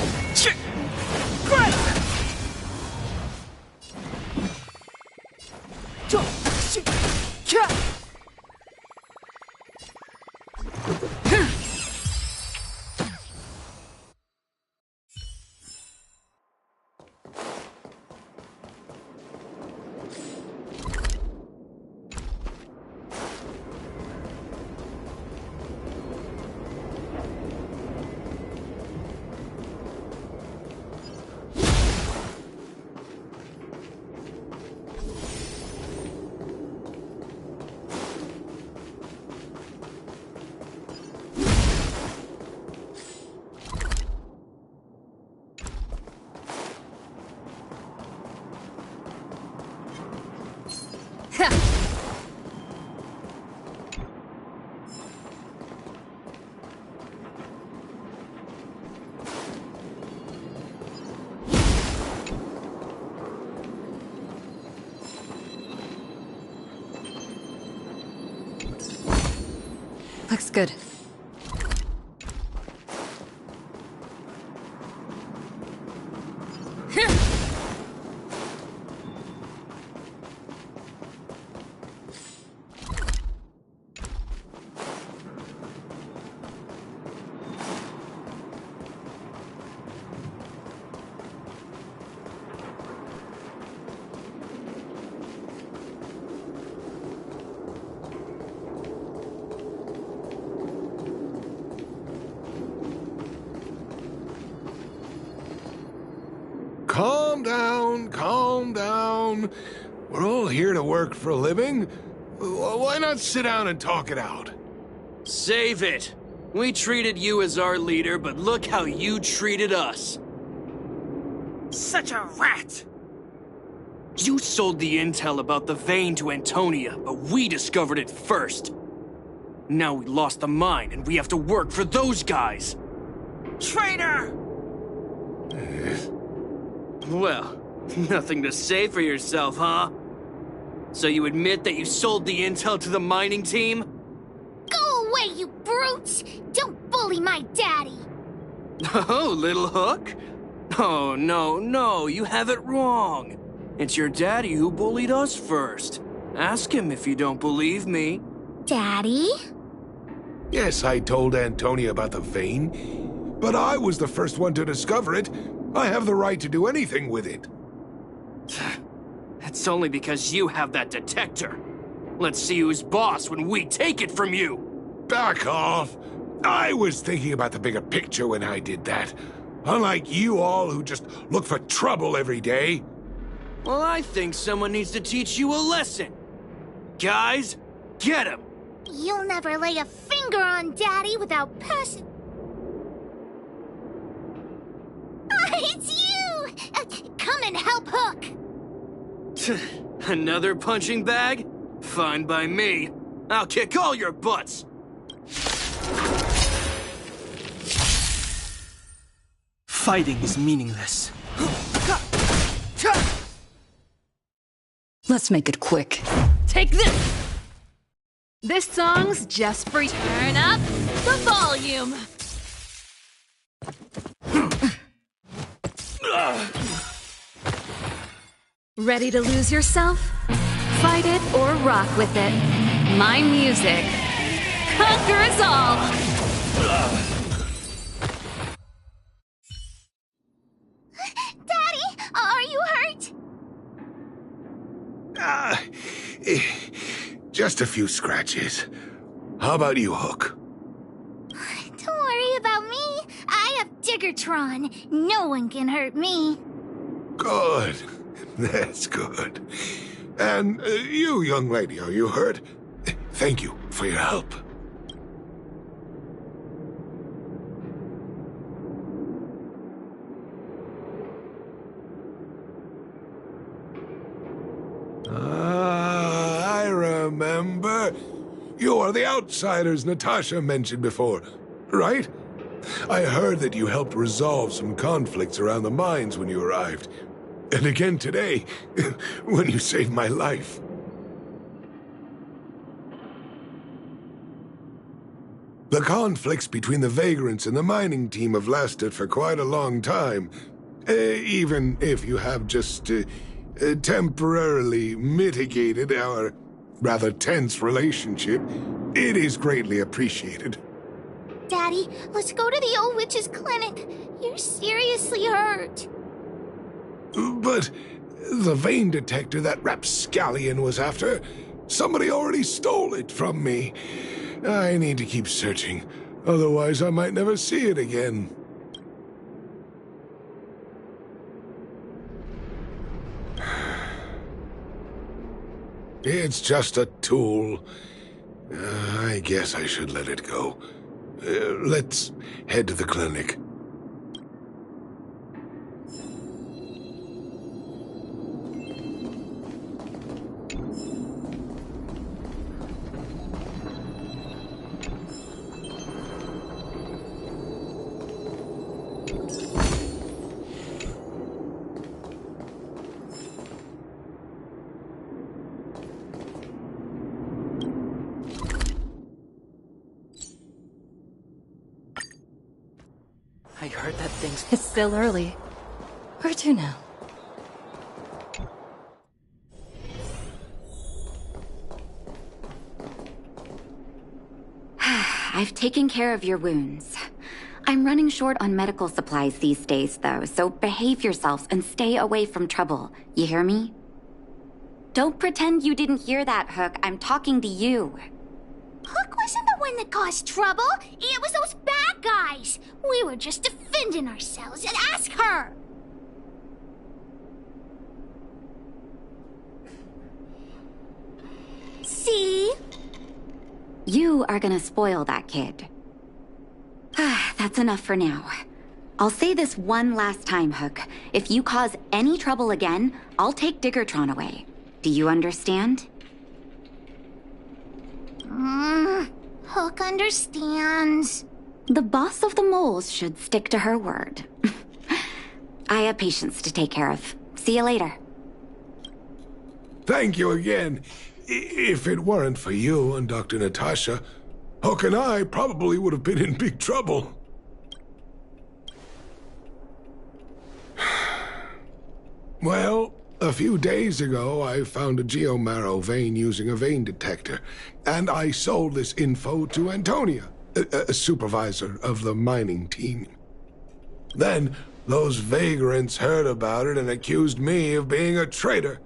Looks good. Calm down. We're all here to work for a living. Why not sit down and talk it out? Save it. We treated you as our leader, but look how you treated us. Such a rat! You sold the intel about the vein to Antonia, but we discovered it first. Now we lost the mine, and we have to work for those guys. Traitor! Well, nothing to say for yourself, huh? So you admit that you sold the intel to the mining team? Go away, you brute! Don't bully my daddy! Oh, Little Hook? Oh, no, you have it wrong. It's your daddy who bullied us first. Ask him if you don't believe me. Daddy? Yes, I told Antonia about the vein, but I was the first one to discover it. I have the right to do anything with it. That's only because you have that detector. Let's see who's boss when we take it from you. Back off. I was thinking about the bigger picture when I did that. Unlike you all who just look for trouble every day. Well, I think someone needs to teach you a lesson. Guys, get him! You'll never lay a finger on Daddy without passion. It's you! Come and help Hook! Another punching bag? Fine by me. I'll kick all your butts! Fighting is meaningless. Let's make it quick. Take this! This song's just for you. Turn up the volume! Ready to lose yourself? Fight it or rock with it. My music conquers all! Daddy, are you hurt? Just a few scratches. How about you, Hook? Don't worry about me. I have Diggertron. No one can hurt me. Good. That's good. And you, young lady, are you hurt? Thank you for your help. I remember. You are the outsiders Natasha mentioned before, right? I heard that you helped resolve some conflicts around the mines when you arrived. And again today, when you saved my life. The The conflicts between the Vagrants and the mining team have lasted for quite a long time. Even if you have just temporarily mitigated our rather tense relationship, it is greatly appreciated. Daddy, let's go to the old witch's clinic. You're seriously hurt. But the vein detector that rapscallion was after, somebody already stole it from me. I need to keep searching, otherwise I might never see it again. It's just a tool. I guess I should let it go. Let's head to the clinic. I heard that thing's... It's still early. Where to now? I've taken care of your wounds. I'm running short on medical supplies these days, though, so behave yourselves and stay away from trouble. You hear me? Don't pretend you didn't hear that, Hook. I'm talking to you. Hook wasn't the one that caused trouble. It was those bad guys. We were just defending ourselves. And ask her. See? You are gonna spoil that kid. That's enough for now. I'll say this one last time, Hook. If you cause any trouble again, I'll take Diggertron away. Do you understand? Hook understands. The boss of the moles should stick to her word. I have patients to take care of. See you later. Thank you again. If it weren't for you and Dr. Natasha, Hook and I probably would have been in big trouble. Well, a few days ago, I found a Geomarrow vein using a vein detector, and I sold this info to Antonia, a supervisor of the mining team. Then, those vagrants heard about it and accused me of being a traitor.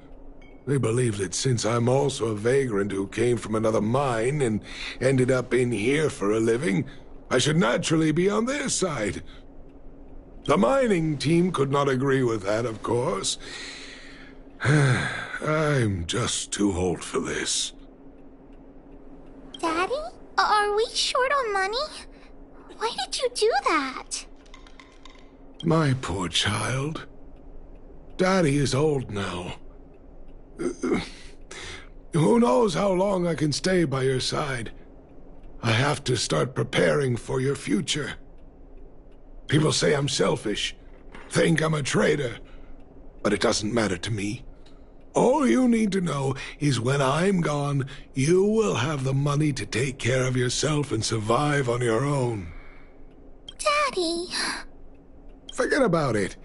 They believe that since I'm also a vagrant who came from another mine and ended up in here for a living, I should naturally be on their side. The mining team could not agree with that, of course. I'm just too old for this. Daddy? Are we short on money? Why did you do that? My poor child. Daddy is old now. Who knows how long I can stay by your side? I have to start preparing for your future. People say I'm selfish, think I'm a traitor, but it doesn't matter to me. All you need to know is when I'm gone, you will have the money to take care of yourself and survive on your own. Daddy... Forget about it.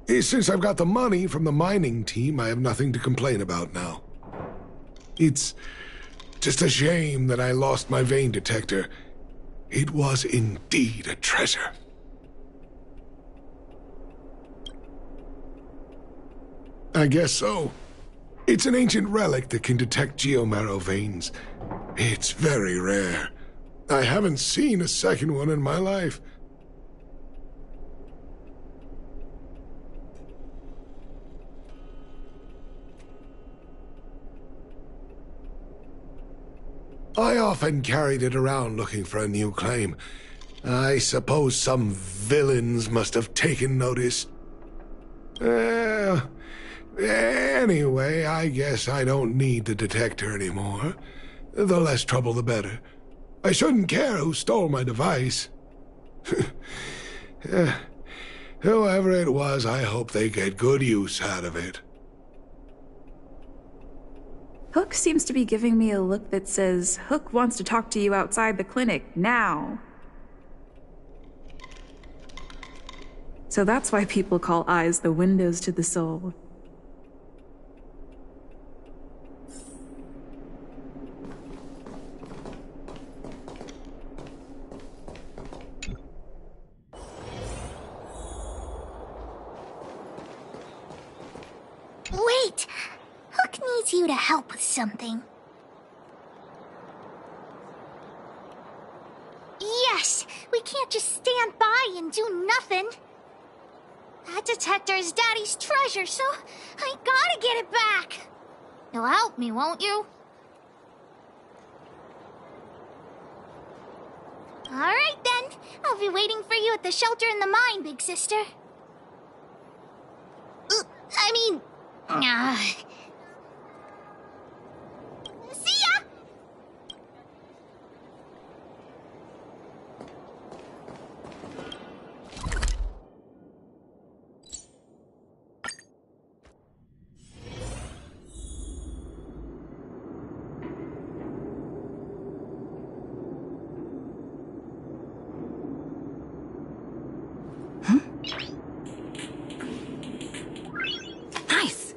Since I've got the money from the mining team, I have nothing to complain about now. It's just a shame that I lost my vein detector. It was indeed a treasure. I guess so. It's an ancient relic that can detect Geomarrow veins. It's very rare. I haven't seen a second one in my life. I often carried it around looking for a new claim. I suppose some villains must have taken notice. Anyway, I guess I don't need the detector anymore. The less trouble, the better. I shouldn't care who stole my device. Whoever it was, I hope they get good use out of it. Hook seems to be giving me a look that says, Hook wants to talk to you outside the clinic, now. So that's why people call eyes the windows to the soul. Wait! Hook needs you to help with something. Yes! We can't just stand by and do nothing. That detector is Daddy's treasure, so I gotta get it back. You'll help me, won't you? Alright then. I'll be waiting for you at the shelter in the mine, big sister. See ya! Nice!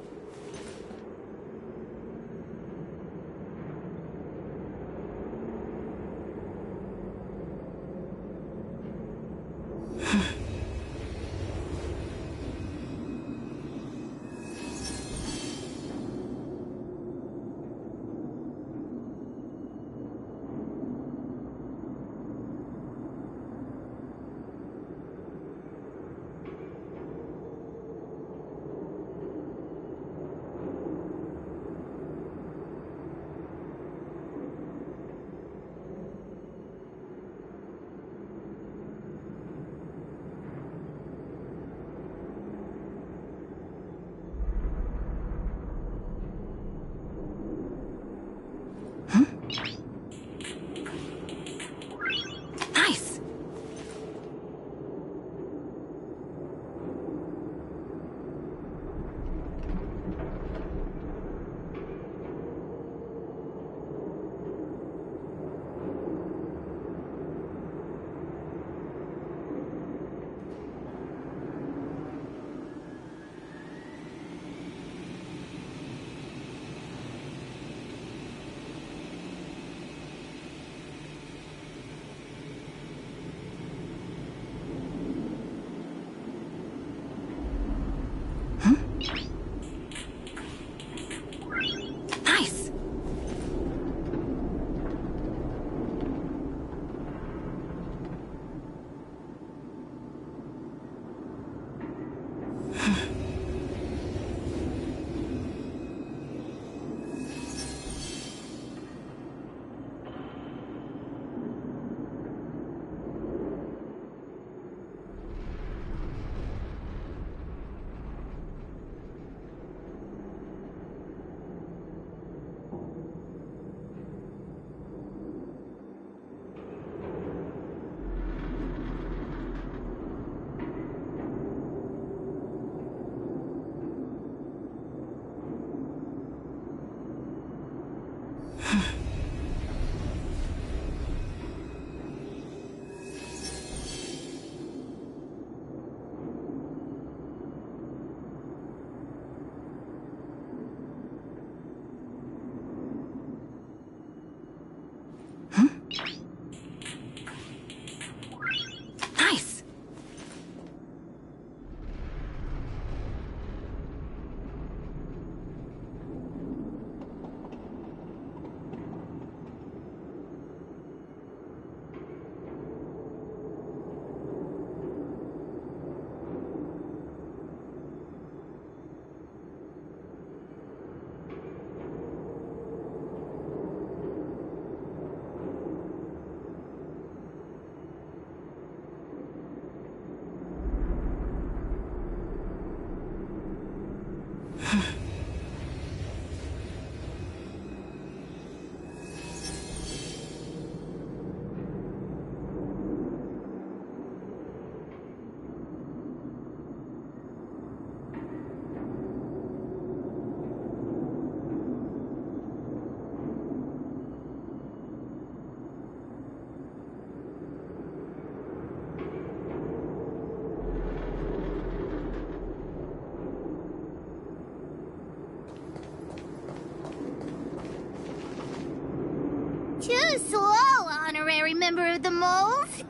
member of the moles.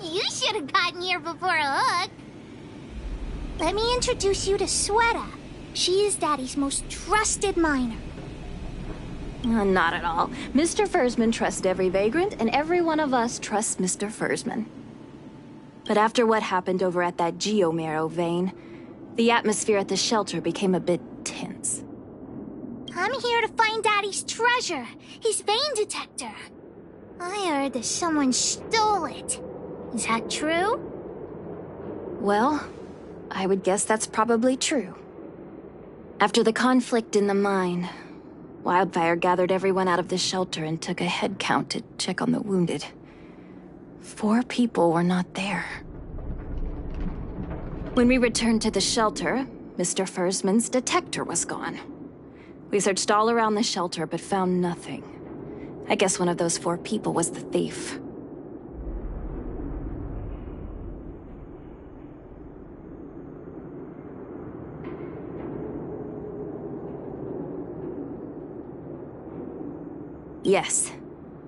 You should have gotten here before Hook. Let me introduce you to Sweta. She is Daddy's most trusted miner. Not at all. Mr. Fursman trusts every vagrant, and every one of us trusts Mr. Fursman. But after what happened over at that Geomarrow vein, the atmosphere at the shelter became a bit tense. I'm here to find Daddy's treasure, his vein detector. I heard that someone stole it. Is that true? Well, I would guess that's probably true. After the conflict in the mine, Wildfire gathered everyone out of the shelter and took a head count to check on the wounded. 4 people were not there. When we returned to the shelter, Mr. Fursman's detector was gone. We searched all around the shelter but found nothing. I guess one of those 4 people was the thief. Yes.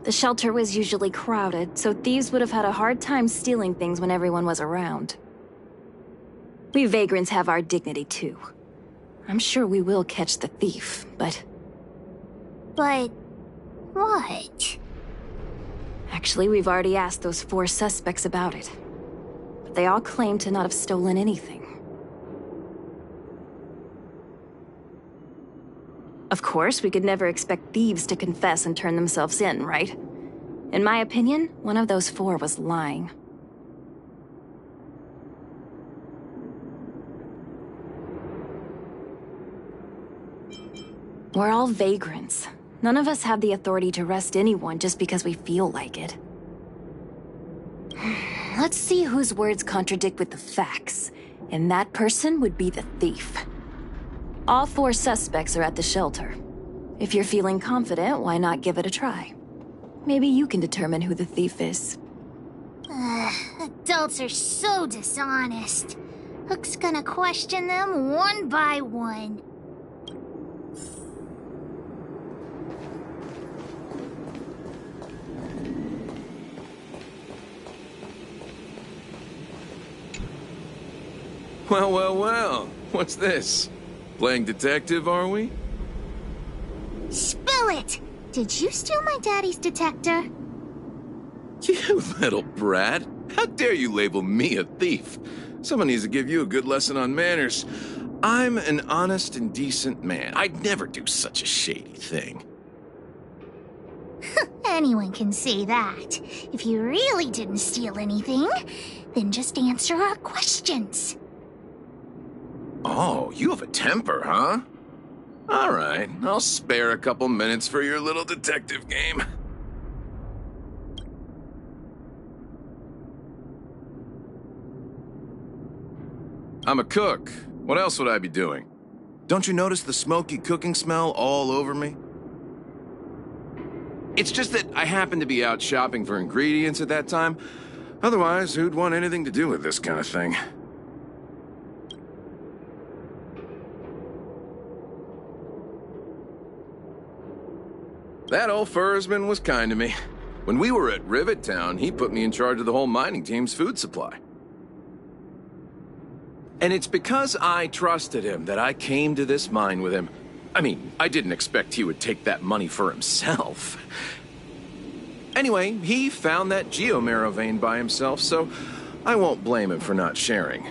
The shelter was usually crowded, so thieves would have had a hard time stealing things when everyone was around. We vagrants have our dignity too. I'm sure we will catch the thief, but... But... what? Actually, we've already asked those 4 suspects about it. But they all claim to not have stolen anything. Of course, we could never expect thieves to confess and turn themselves in, right? In my opinion, one of those 4 was lying. We're all vagrants. None of us have the authority to arrest anyone just because we feel like it. Let's see whose words contradict with the facts. And that person would be the thief. All 4 suspects are at the shelter. If you're feeling confident, why not give it a try? Maybe you can determine who the thief is. Adults are so dishonest. Hook's gonna question them one by one. Well, well, well. What's this? Playing detective, are we? Spill it! Did you steal my daddy's detector? You little brat. How dare you label me a thief? Someone needs to give you a good lesson on manners. I'm an honest and decent man. I'd never do such a shady thing. Anyone can say that. If you really didn't steal anything, then just answer our questions. Oh, you have a temper, huh? All right, I'll spare a couple minutes for your little detective game. I'm a cook. What else would I be doing? Don't you notice the smoky cooking smell all over me? It's just that I happened to be out shopping for ingredients at that time. Otherwise, who'd want anything to do with this kind of thing? That old Fursman was kind to me. When we were at Rivet Town, he put me in charge of the whole mining team's food supply. And it's because I trusted him that I came to this mine with him. I mean, I didn't expect he would take that money for himself. Anyway, he found that Geomarrow vein by himself, so I won't blame him for not sharing.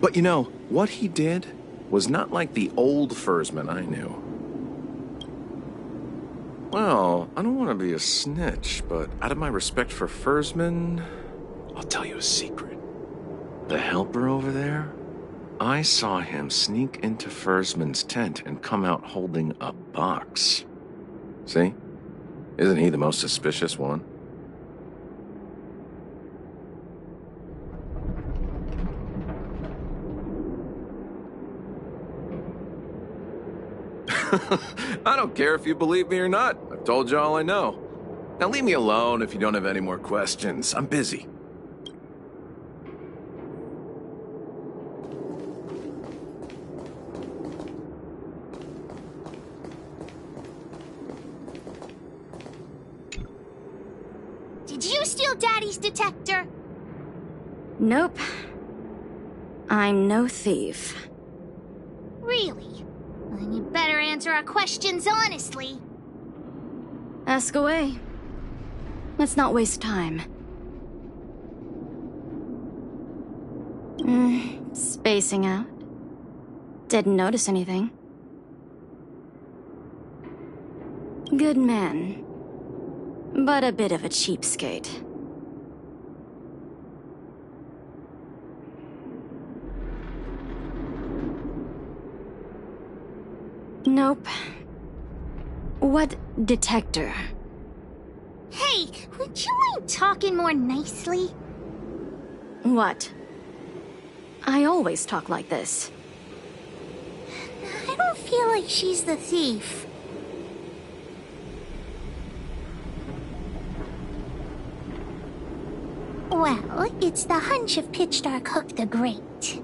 But you know, what he did was not like the old Fursman I knew. Well, I don't want to be a snitch, but out of my respect for Fursman, I'll tell you a secret. The helper over there, I saw him sneak into Fursman's tent and come out holding a box. See? Isn't he the most suspicious one? I don't care if you believe me or not. I've told you all I know. Now leave me alone if you don't have any more questions. I'm busy. Did you steal Daddy's detector? Nope. I'm no thief. Really? Well, then you better answer our questions honestly. Ask away. Let's not waste time. Spacing out. Didn't notice anything. Good man. But a bit of a cheapskate. Nope. What detector? Hey, would you mind talking more nicely? What? I always talk like this. I don't feel like she's the thief. Well, it's the hunch of Pitchdark Hook the Great.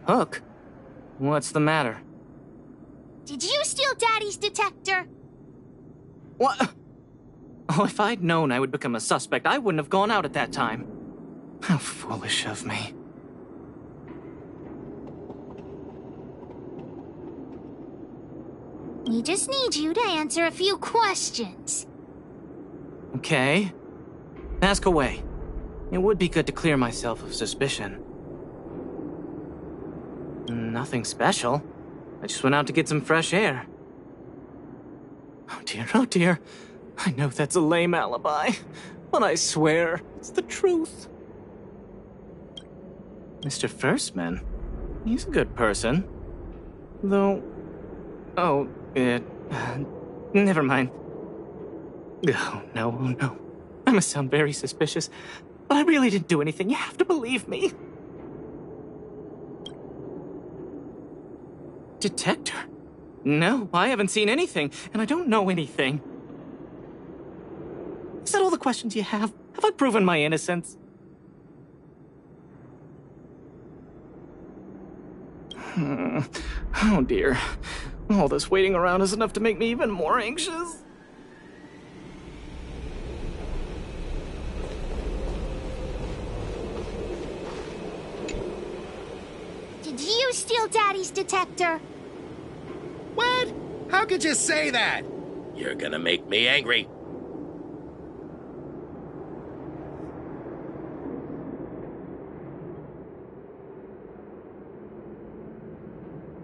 Hook? What's the matter? Did you steal Daddy's detector? What? Oh, if I'd known I would become a suspect, I wouldn't have gone out at that time. How foolish of me. We just need you to answer a few questions. Okay. Ask away. It would be good to clear myself of suspicion. Nothing special. I just went out to get some fresh air. Oh dear. I know that's a lame alibi, but I swear it's the truth. Mr. Firstman, he's a good person. Though... Oh, never mind. Oh, no. I must sound very suspicious, but I really didn't do anything. You have to believe me. Detector? No, I haven't seen anything, and I don't know anything. Is that all the questions you have? Have I proven my innocence? Oh dear. All this waiting around is enough to make me even more anxious. Did you steal Daddy's detector? What? How could you say that? You're gonna make me angry.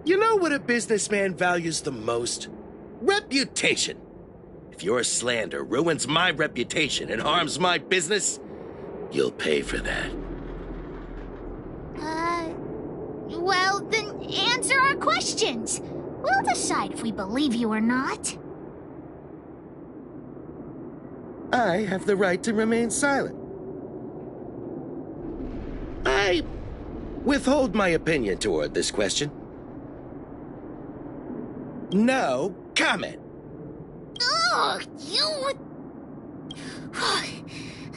You know what a businessman values the most? Reputation. If your slander ruins my reputation and harms my business, you'll pay for that. Well, then answer our questions. We'll decide if we believe you or not. I have the right to remain silent. I withhold my opinion toward this question. No comment. Ugh, you...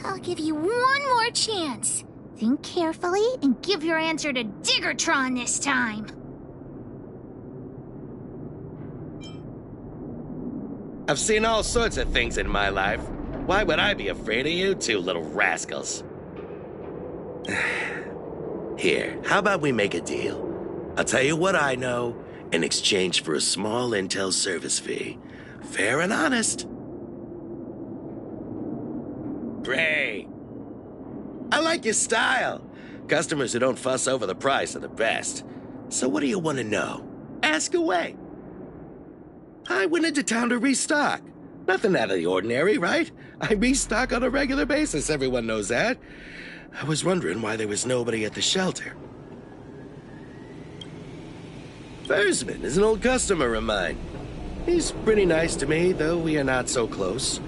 I'll give you one more chance. Think carefully and give your answer to Diggertron this time. I've seen all sorts of things in my life. Why would I be afraid of you two little rascals? Here, how about we make a deal? I'll tell you what I know in exchange for a small intel service fee. Fair and honest. Great. I like your style. Customers who don't fuss over the price are the best. So what do you want to know? Ask away. I went into town to restock. Nothing out of the ordinary, right? I restock on a regular basis, everyone knows that. I was wondering why there was nobody at the shelter. Versman is an old customer of mine. He's pretty nice to me, though we are not so close.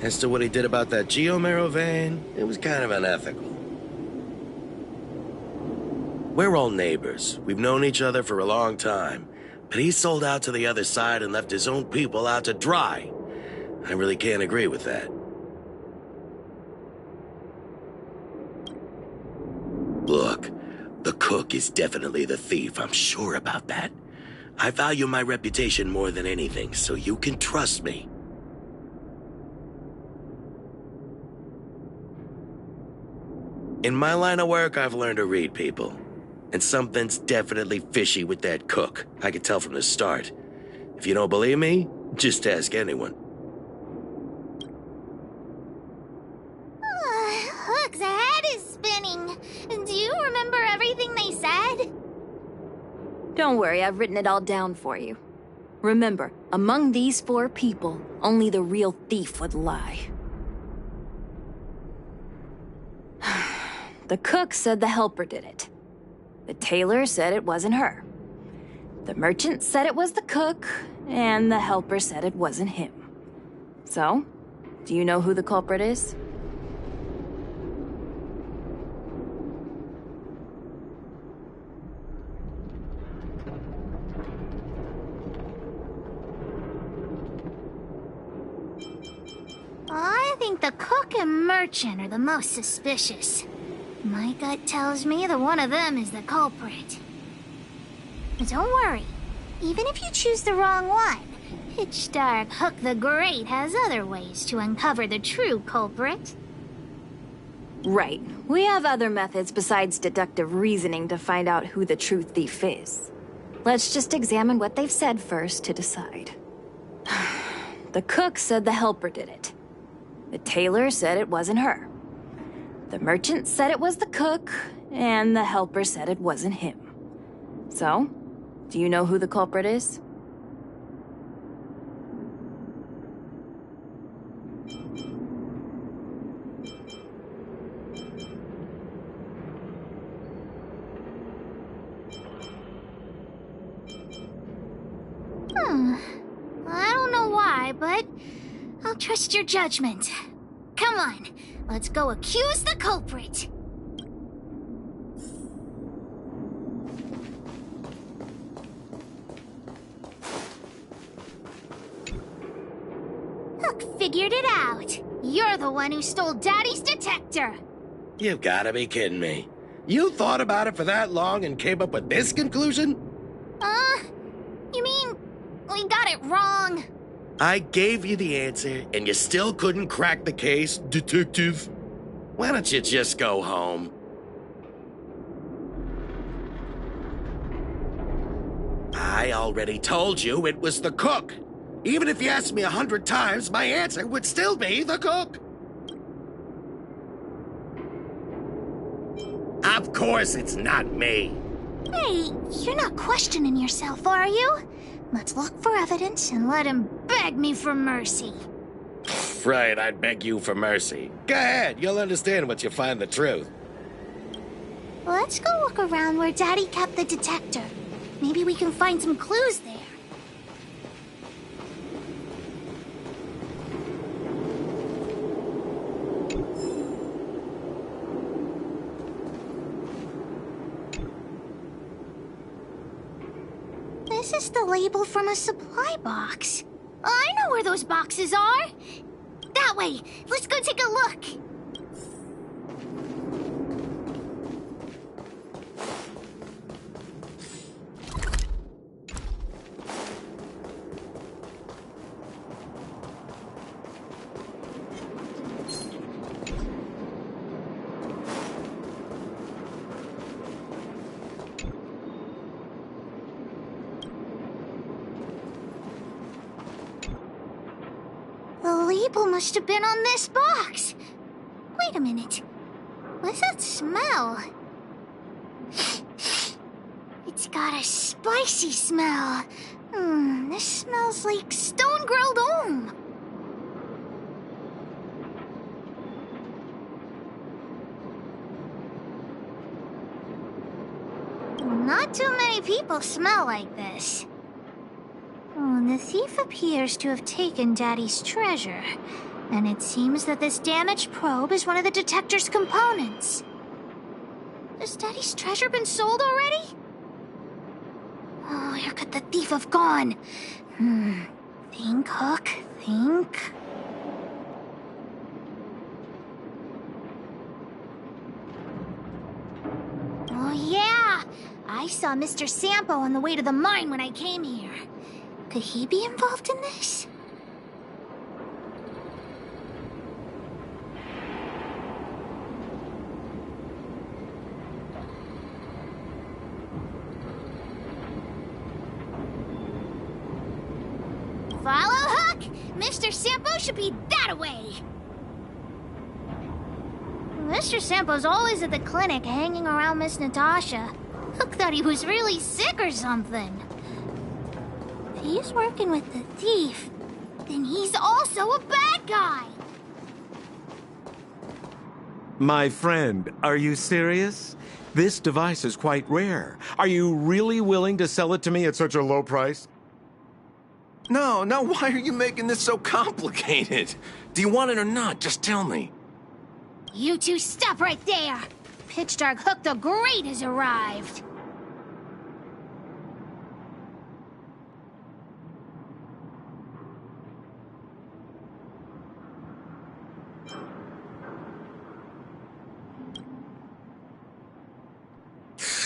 As to what he did about that Geomero vein, it was kind of unethical. We're all neighbors. We've known each other for a long time. But he sold out to the other side and left his own people out to dry. I really can't agree with that. Look, the cook is definitely the thief, I'm sure about that. I value my reputation more than anything, so you can trust me. In my line of work, I've learned to read people. And something's definitely fishy with that cook. I could tell from the start. If you don't believe me, just ask anyone. Hook's head is spinning. Do you remember everything they said? Don't worry, I've written it all down for you. Remember, among these 4 people, only the real thief would lie. The cook said the helper did it. The tailor said it wasn't her. The merchant said it was the cook, and the helper said it wasn't him. So, do you know who the culprit is? I think the cook and merchant are the most suspicious. My gut tells me that one of them is the culprit. But don't worry. Even if you choose the wrong one, Pitch Dark Hook the Great has other ways to uncover the true culprit. Right. We have other methods besides deductive reasoning to find out who the true thief is. Let's just examine what they've said first to decide. The cook said the helper did it. The tailor said it wasn't her. The merchant said it was the cook, and the helper said it wasn't him. So, do you know who the culprit is? I don't know why, but I'll trust your judgment. Come on, let's go accuse the culprit. Hook figured it out. You're the one who stole Daddy's detector. You've gotta be kidding me. You thought about it for that long and came up with this conclusion? You mean we got it wrong? I gave you the answer, and you still couldn't crack the case, detective. Why don't you just go home? I already told you it was the cook. Even if you asked me 100 times, my answer would still be the cook. Of course it's not me. Hey, you're not questioning yourself, are you? Let's look for evidence and let him beg me for mercy. Right, I'd beg you for mercy. Go ahead, you'll understand once you find the truth. Let's go look around where Daddy kept the detector. Maybe we can find some clues there. This is the label from a supply box. I know where those boxes are. That way. Let's go take a look. The label must have been on this box. Wait a minute. What's that smell? It's got a spicy smell. This smells like stone-grilled Ohm. Not too many people smell like this. The thief appears to have taken Daddy's treasure, and it seems that this damaged probe is one of the detector's components. Has Daddy's treasure been sold already? Oh, where could the thief have gone? Think, Hook, think. I saw Mr. Sampo on the way to the mine when I came here. Could he be involved in this? Follow Hook! Mr. Sampo should be that way! Mr. Sampo's always at the clinic hanging around Miss Natasha. Hook thought he was really sick or something. If he's working with the thief, then he's also a bad guy! My friend, are you serious? This device is quite rare. Are you really willing to sell it to me at such a low price? No, why are you making this so complicated? Do you want it or not? Just tell me. You two stop right there! Pitch Dark Hook the Great has arrived!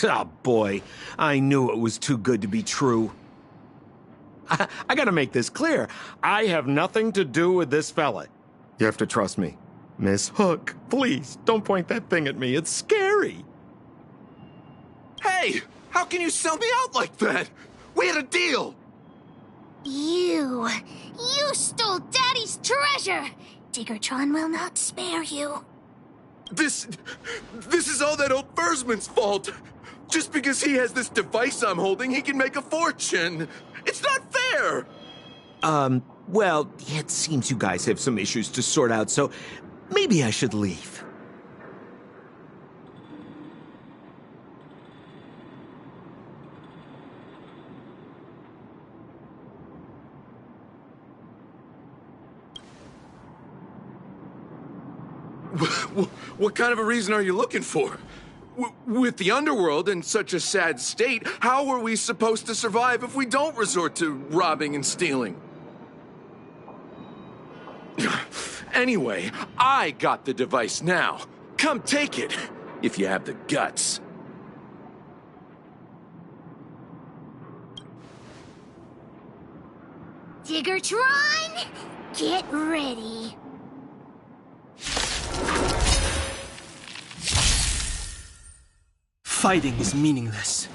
Oh boy, I knew it was too good to be true. I gotta make this clear. I have nothing to do with this fella. You have to trust me. Miss Hook, please, don't point that thing at me. It's scary. Hey, how can you sell me out like that? We had a deal. You stole Daddy's treasure! Diggertron will not spare you. This is all that old Versman's fault. Just because he has this device I'm holding, he can make a fortune. It's not fair! Well, it seems you guys have some issues to sort out, so maybe I should leave. What kind of a reason are you looking for? With the underworld in such a sad state, how are we supposed to survive if we don't resort to robbing and stealing? Anyway, I got the device now. Come take it, if you have the guts. Diggertron, get ready. Fighting is meaningless.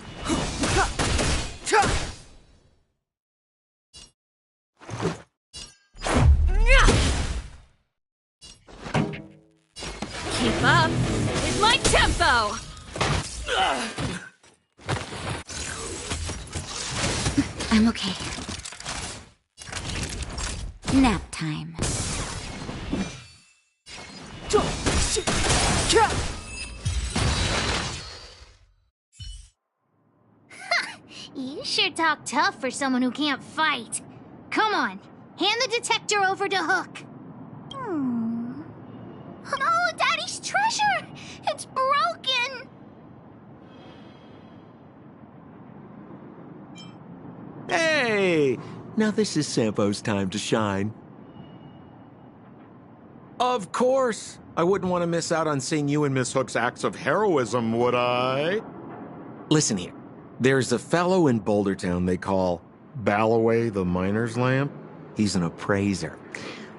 Keep up with my tempo! I'm okay. Nap time. You sure talk tough for someone who can't fight. Come on, hand the detector over to Hook. No, Daddy's treasure! It's broken! Hey! Now this is Sampo's time to shine. Of course! I wouldn't want to miss out on seeing you and Miss Hook's acts of heroism, would I? Listen here. There's a fellow in Bouldertown they call Balloway the Miner's Lamp. He's an appraiser.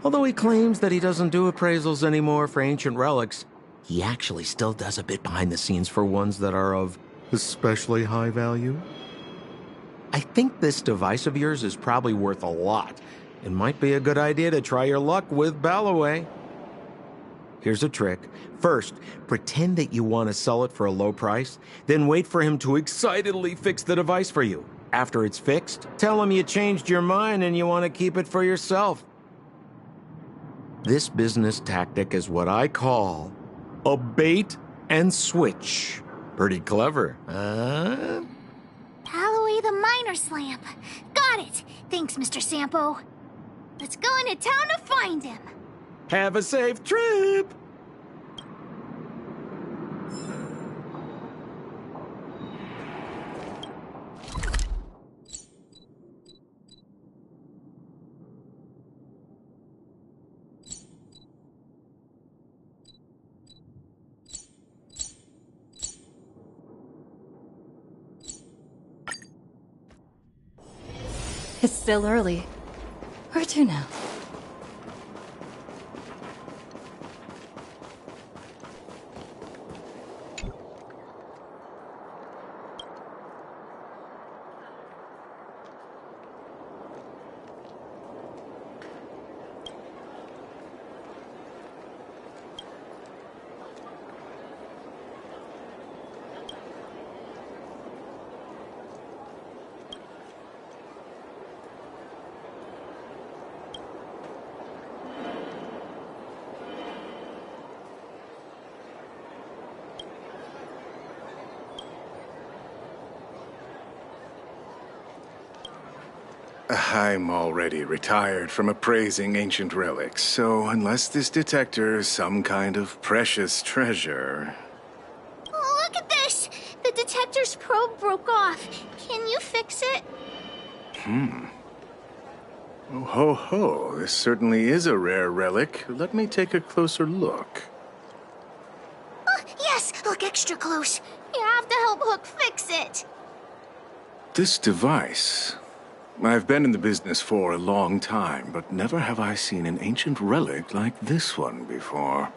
Although he claims that he doesn't do appraisals anymore for ancient relics, he actually still does a bit behind the scenes for ones that are of especially high value. I think this device of yours is probably worth a lot. It might be a good idea to try your luck with Balloway. Here's a trick. First, pretend that you want to sell it for a low price, then wait for him to excitedly fix the device for you. After it's fixed, tell him you changed your mind and you want to keep it for yourself. This business tactic is what I call a bait and switch. Pretty clever, huh? Balloway the Miner's Lamp. Got it. Thanks, Mr. Sampo. Let's go into town to find him. Have a safe trip! It's still early. Where to now? I'm already retired from appraising ancient relics, so unless this detector is some kind of precious treasure... Oh, look at this! The detector's probe broke off. Can you fix it? Oh, ho ho, this certainly is a rare relic. Let me take a closer look. Oh, yes! Look extra close. You have to help Hook fix it. This device... I've been in the business for a long time, but never have I seen an ancient relic like this one before.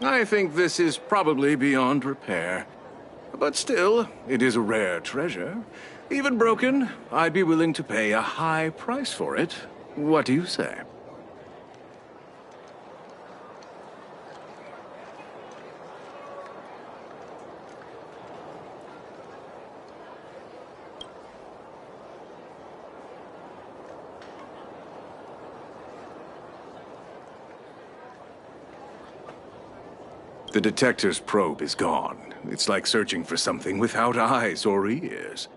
I think this is probably beyond repair. But still, it is a rare treasure. Even broken, I'd be willing to pay a high price for it. What do you say? The detector's probe is gone. It's like searching for something without eyes or ears.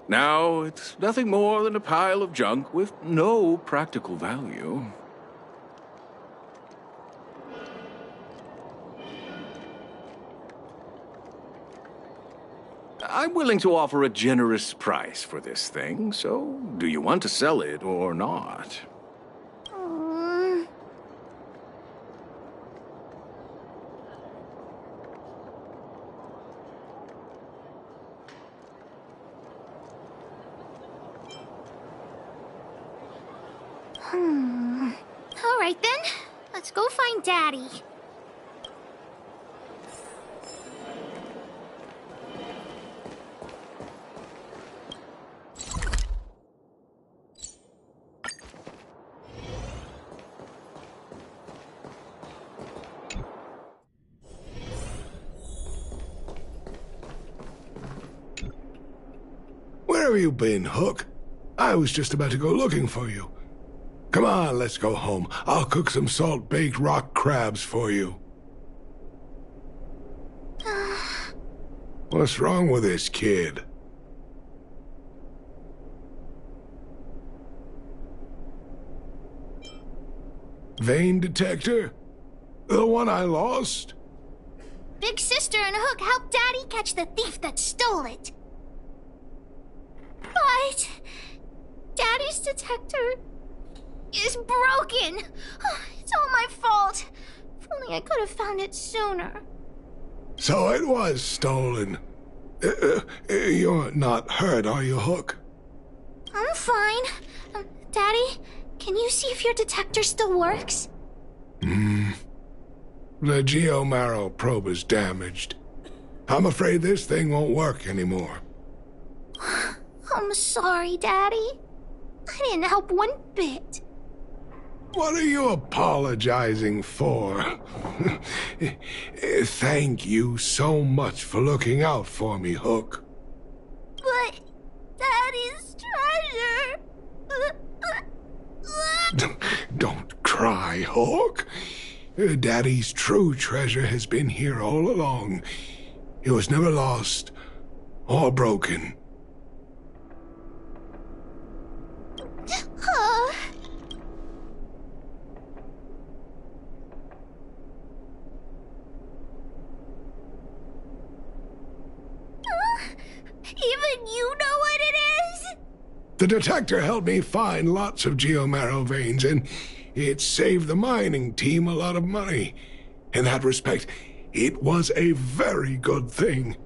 Now, it's nothing more than a pile of junk with no practical value. I'm willing to offer a generous price for this thing, so do you want to sell it or not? Alright then, let's go find Daddy. Where have you been, Hook? I was just about to go looking for you. Come on, let's go home. I'll cook some salt-baked rock crabs for you. What's wrong with this kid? Vein detector? The one I lost? Big Sister and Hook helped Daddy catch the thief that stole it. But Daddy's detector is broken. It's all my fault. If only I could have found it sooner. So it was stolen. You're not hurt, are you, Hook? I'm fine. Daddy, can you see if your detector still works? The Geomarrow probe is damaged. I'm afraid this thing won't work anymore. I'm sorry, Daddy. I didn't help one bit. What are you apologizing for? Thank you so much for looking out for me, Hook. But Daddy's treasure... Don't cry, Hook. Daddy's true treasure has been here all along. It was never lost or broken. Even you know what it is? The detector helped me find lots of Geomarrow veins, and it saved the mining team a lot of money. In that respect, it was a very good thing.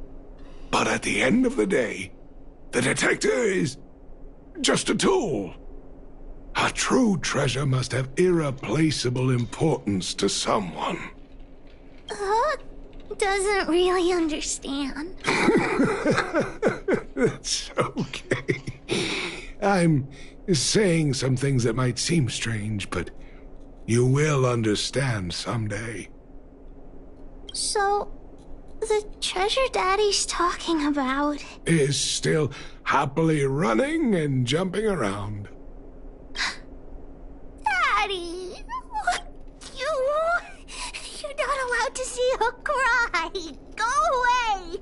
But at the end of the day, the detector is just a tool. A true treasure must have irreplaceable importance to someone. Doesn't really understand. That's okay. I'm saying some things that might seem strange, but you will understand someday. So, the treasure Daddy's talking about is still happily running and jumping around. Daddy! You're not allowed to see her cry! Go away!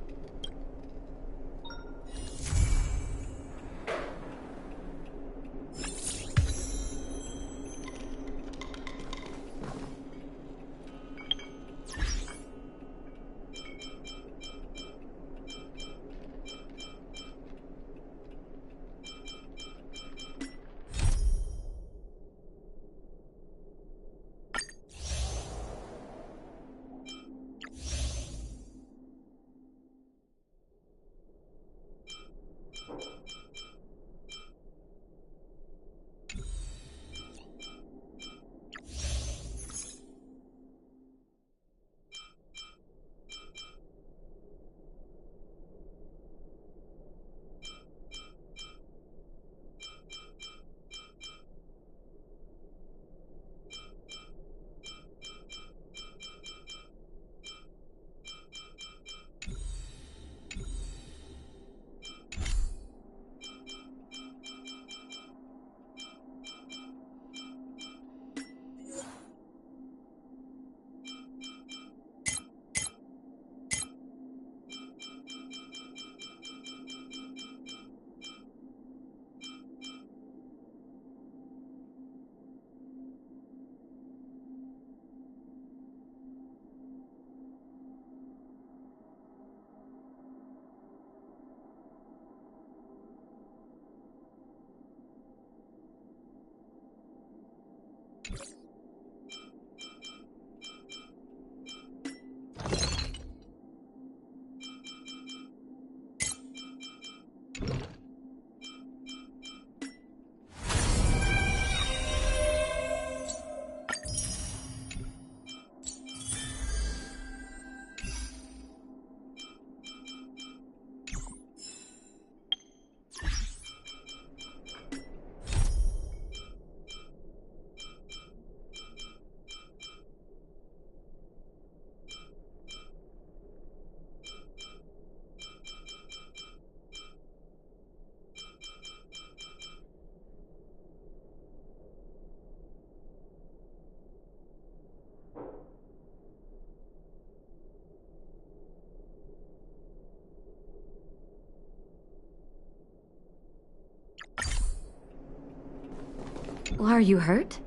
Are you hurt?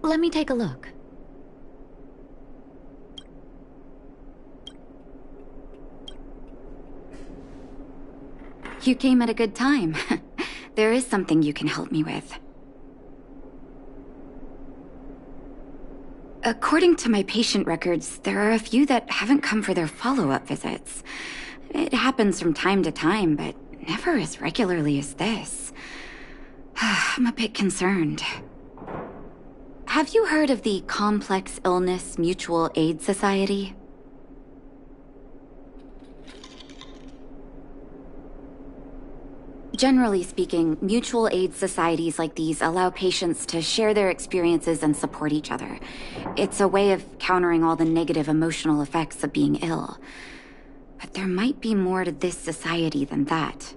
Let me take a look. You came at a good time. There is something you can help me with. According to my patient records, there are a few that haven't come for their follow-up visits. It happens from time to time, but never as regularly as this. I'm a bit concerned. Have you heard of the Complex Illness Mutual Aid Society? Generally speaking, mutual aid societies like these allow patients to share their experiences and support each other. It's a way of countering all the negative emotional effects of being ill. But there might be more to this society than that.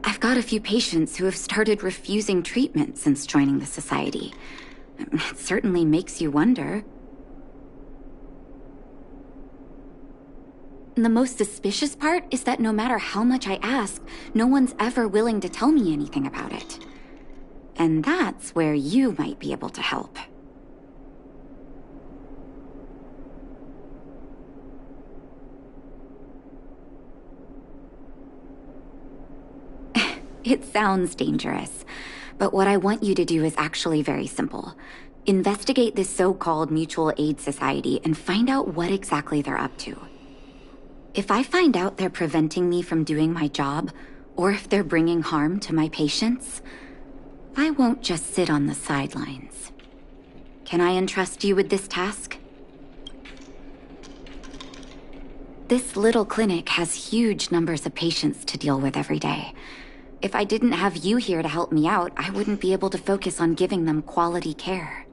I've got a few patients who have started refusing treatment since joining the society. It certainly makes you wonder. The most suspicious part is that no matter how much I ask, no one's ever willing to tell me anything about it. And that's where you might be able to help. It sounds dangerous, but what I want you to do is actually very simple. Investigate this so-called mutual aid society and find out what exactly they're up to. If I find out they're preventing me from doing my job, or if they're bringing harm to my patients, I won't just sit on the sidelines. Can I entrust you with this task? This little clinic has huge numbers of patients to deal with every day. If I didn't have you here to help me out, I wouldn't be able to focus on giving them quality care.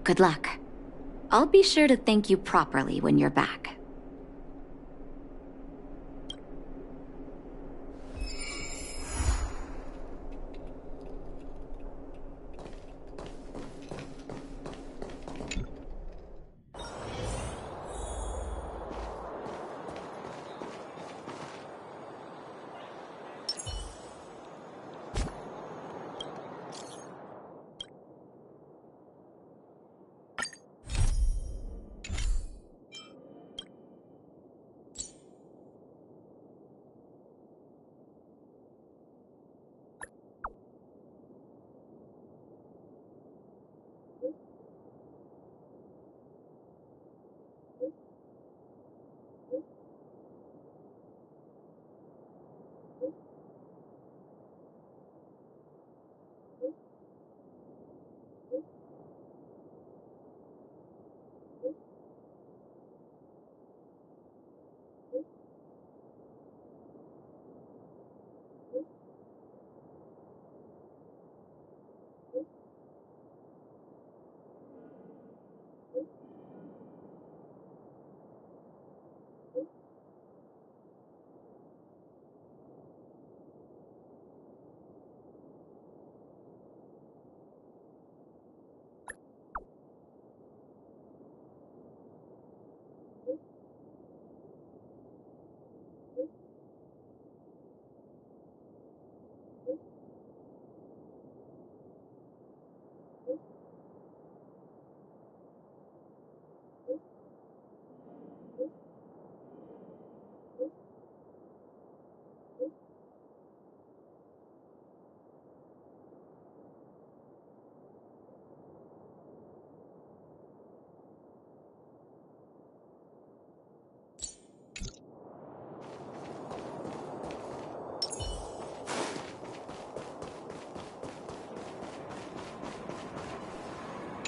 Good luck. I'll be sure to thank you properly when you're back.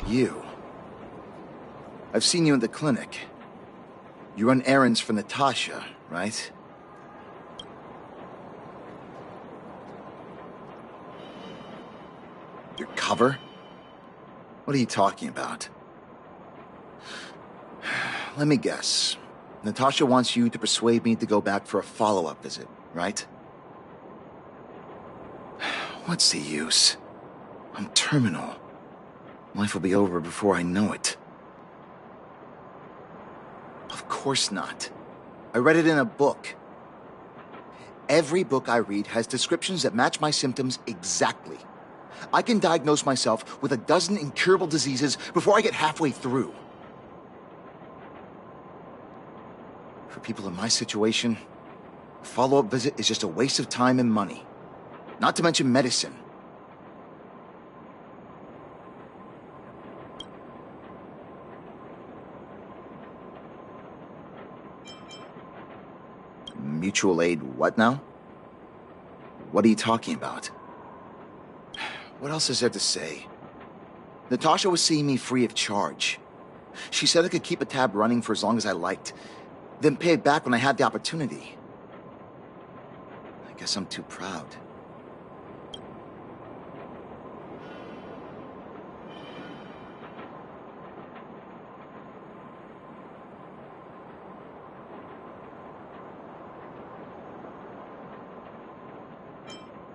You. I've seen you at the clinic. You run errands for Natasha, right? Your cover? What are you talking about? Let me guess. Natasha wants you to persuade me to go back for a follow-up visit, right? What's the use? I'm terminal. Life will be over before I know it. Of course not. I read it in a book. Every book I read has descriptions that match my symptoms exactly. I can diagnose myself with a dozen incurable diseases before I get halfway through. For people in my situation, a follow-up visit is just a waste of time and money. Not to mention medicine. Mutual aid what now? What are you talking about? What else is there to say? Natasha was seeing me free of charge. She said I could keep a tab running for as long as I liked, then pay it back when I had the opportunity. I guess I'm too proud.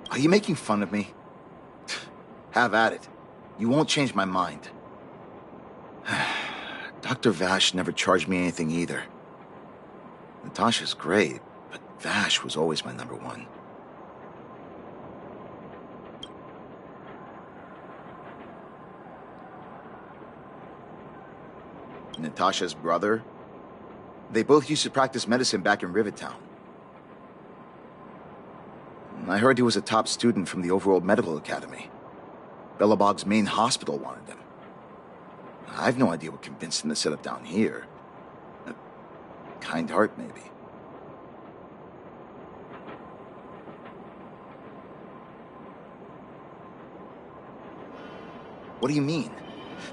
Are you making fun of me? Have at it. You won't change my mind. Dr. Vash never charged me anything either. Natasha's great, but Vash was always my number one. Natasha's brother? They both used to practice medicine back in Rivertown. I heard he was a top student from the Overworld Medical Academy. Belobog's main hospital wanted him. I've no idea what convinced him to set up down here. A kind heart, maybe. What do you mean?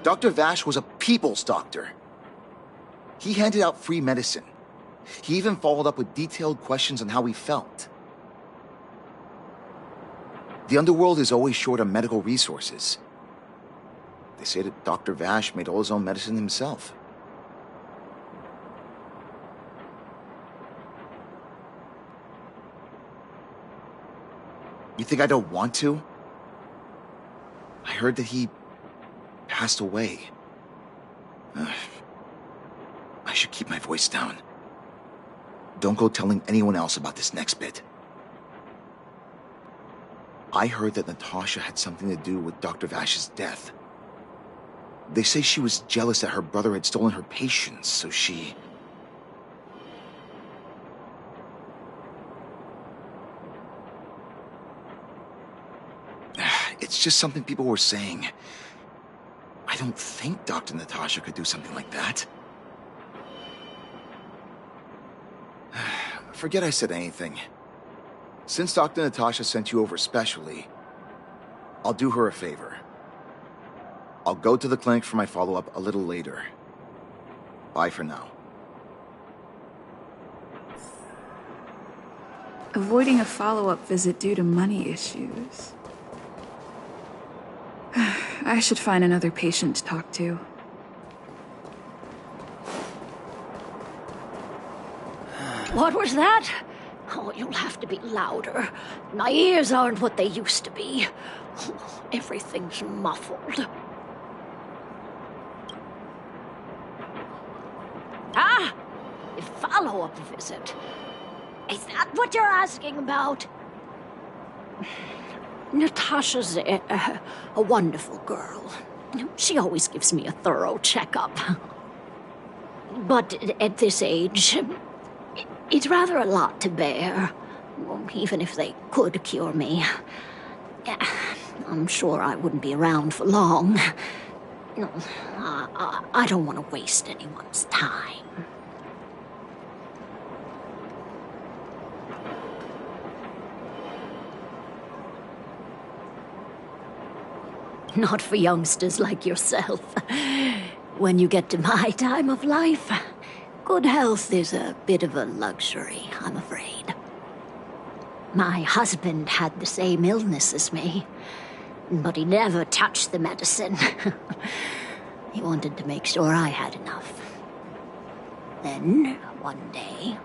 Dr. Vash was a people's doctor. He handed out free medicine. He even followed up with detailed questions on how we felt. The underworld is always short on medical resources. They say that Dr. Vash made all his own medicine himself. You think I don't want to? I heard that he passed away. I should keep my voice down. Don't go telling anyone else about this next bit. I heard that Natasha had something to do with Dr. Vash's death. They say she was jealous that her brother had stolen her patients, so she... It's just something people were saying. I don't think Dr. Natasha could do something like that. Forget I said anything. Since Dr. Natasha sent you over specially, I'll do her a favor. I'll go to the clinic for my follow-up a little later. Bye for now. Avoiding a follow-up visit due to money issues. I should find another patient to talk to. What was that? Oh, you'll have to be louder. My ears aren't what they used to be. Everything's muffled. Ah! A follow-up visit. Is that what you're asking about? Natasha's a wonderful girl. She always gives me a thorough checkup. But at this age, it's rather a lot to bear, even if they could cure me. I'm sure I wouldn't be around for long. No, I don't want to waste anyone's time. Not for youngsters like yourself. When you get to my time of life, good health is a bit of a luxury, I'm afraid. My husband had the same illness as me, but he never touched the medicine. He wanted to make sure I had enough. Then, one day,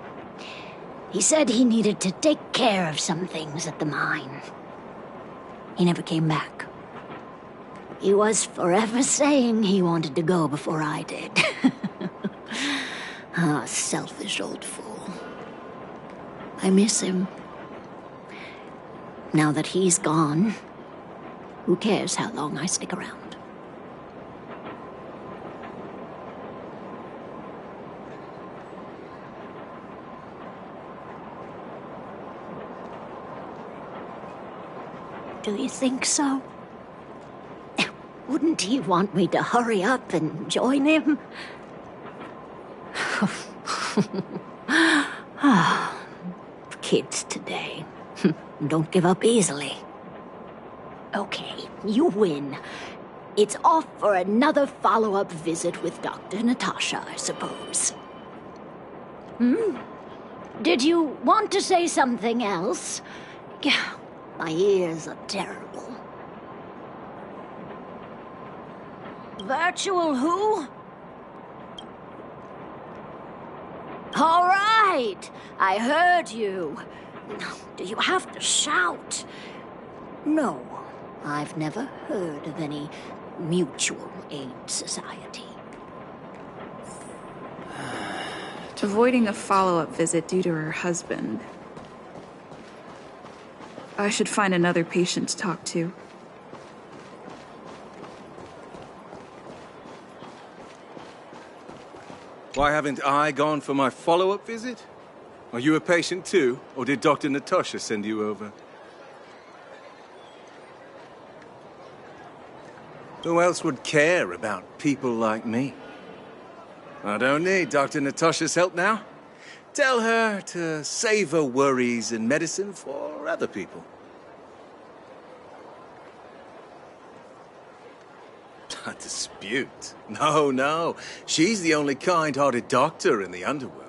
he said he needed to take care of some things at the mine. He never came back. He was forever saying he wanted to go before I did. Ah, selfish old fool. I miss him. Now that he's gone, who cares how long I stick around? Do you think so? Wouldn't he want me to hurry up and join him? Kids today don't give up easily. Okay, you win. It's off for another follow-up visit with Dr. Natasha, I suppose. Did you want to say something else? My ears are terrible. Virtual who? All right, I heard you. Do you have to shout? No, I've never heard of any mutual aid society. Avoiding a follow-up visit due to her husband. I should find another patient to talk to. Why haven't I gone for my follow-up visit? Are you a patient too, or did Dr. Natasha send you over? Who else would care about people like me? I don't need Dr. Natasha's help now. Tell her to save her worries and medicine for other people. A dispute? No. She's the only kind-hearted doctor in the underworld.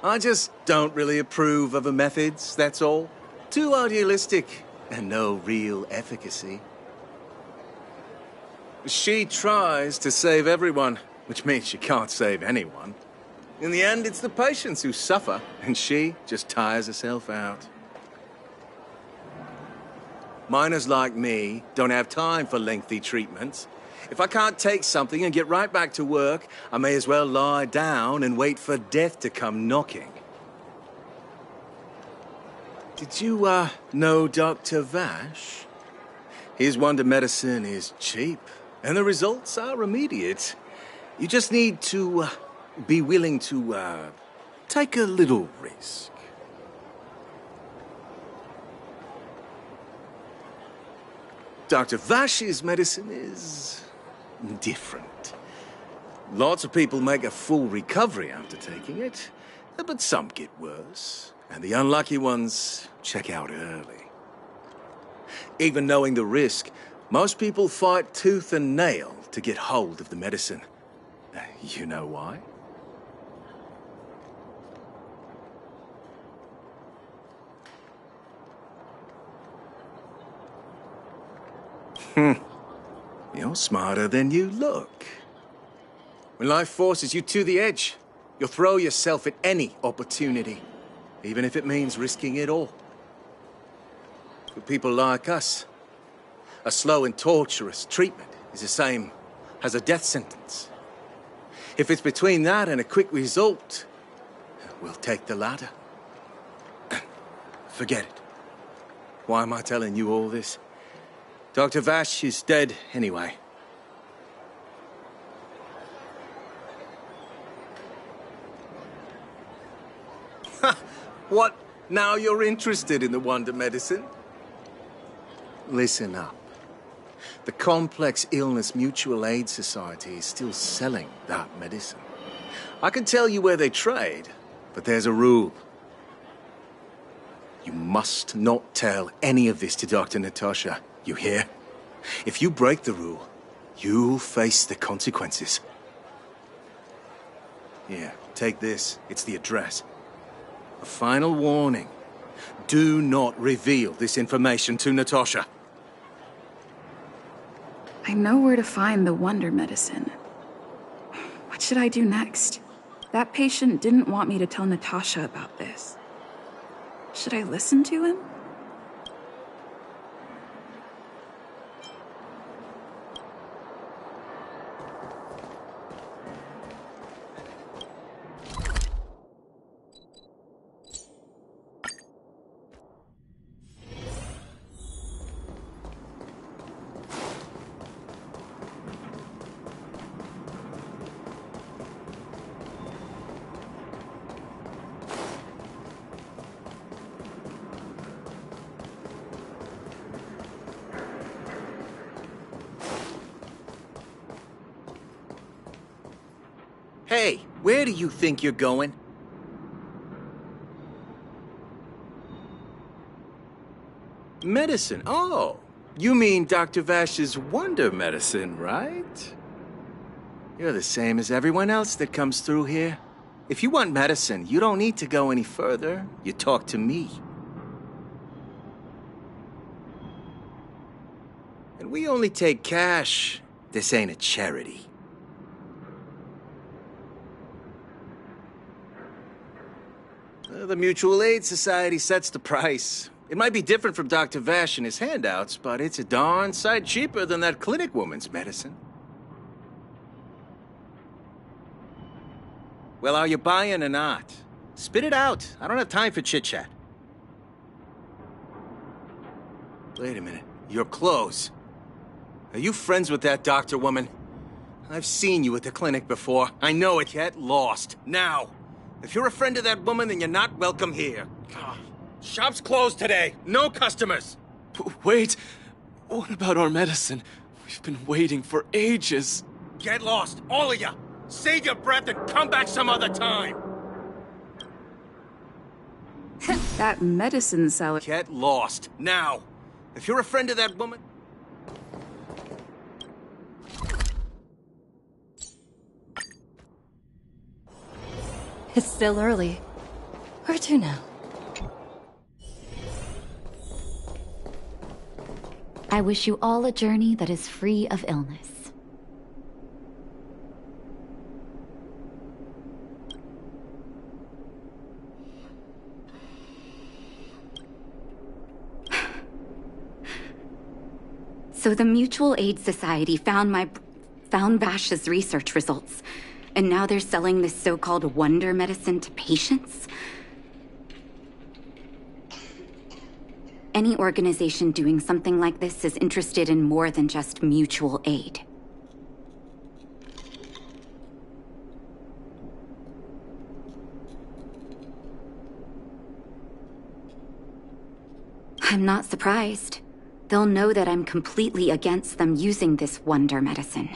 I just don't really approve of her methods, that's all. Too idealistic and no real efficacy. She tries to save everyone, which means she can't save anyone. In the end, it's the patients who suffer, and she just tires herself out. Miners like me don't have time for lengthy treatments. If I can't take something and get right back to work, I may as well lie down and wait for death to come knocking. Did you, know Dr. Vash? His wonder medicine is cheap, and the results are immediate. You just need to, be willing to, take a little risk. Dr. Vash's medicine is different. Lots of people make a full recovery after taking it, but some get worse, and the unlucky ones check out early. Even knowing the risk, most people fight tooth and nail to get hold of the medicine. You know why? You're smarter than you look. When life forces you to the edge, you'll throw yourself at any opportunity, even if it means risking it all. For people like us, a slow and torturous treatment is the same as a death sentence. If it's between that and a quick result, we'll take the latter. Forget it. Why am I telling you all this? Dr. Vash is dead anyway. What? Now you're interested in the wonder medicine? Listen up. The Complex Illness Mutual Aid Society is still selling that medicine. I can tell you where they trade, but there's a rule. You must not tell any of this to Dr. Natasha. You hear? If you break the rule, you'll face the consequences. Here, take this. It's the address. A final warning. Do not reveal this information to Natasha. I know where to find the wonder medicine. What should I do next? That patient didn't want me to tell Natasha about this. Should I listen to him? Hey, where do you think you're going? Medicine. Oh, you mean Dr. Vash's wonder medicine, right? You're the same as everyone else that comes through here. If you want medicine, you don't need to go any further. You talk to me. And we only take cash. This ain't a charity. The Mutual Aid Society sets the price. It might be different from Dr. Vash and his handouts, but it's a darn sight cheaper than that clinic woman's medicine. Well, are you buying or not? Spit it out. I don't have time for chit-chat. Wait a minute. Your clothes. Are you friends with that doctor woman? I've seen you at the clinic before. I know it. Get lost. Now. If you're a friend of that woman, then you're not welcome here. Shop's closed today. No customers. Wait. What about our medicine? We've been waiting for ages. Get lost, all of you. Save your breath and come back some other time. That medicine seller. Get lost, now. If you're a friend of that woman... It's still early. Where to now? I wish you all a journey that is free of illness. So the Mutual Aid Society found Vash's research results, and now they're selling this so-called wonder medicine to patients? Any organization doing something like this is interested in more than just mutual aid. I'm not surprised. They'll know that I'm completely against them using this wonder medicine.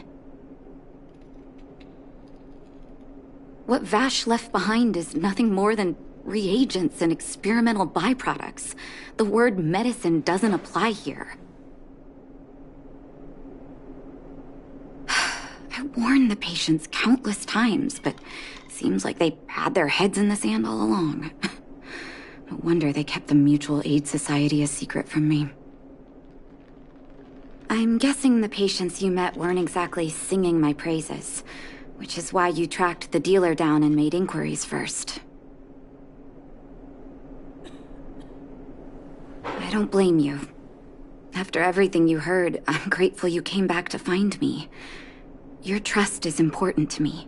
What Vash left behind is nothing more than reagents and experimental byproducts. The word medicine doesn't apply here. I warned the patients countless times, but it seems like they had their heads in the sand all along. No wonder they kept the Mutual Aid Society a secret from me. I'm guessing the patients you met weren't exactly singing my praises, which is why you tracked the dealer down and made inquiries first. I don't blame you. After everything you heard, I'm grateful you came back to find me. Your trust is important to me.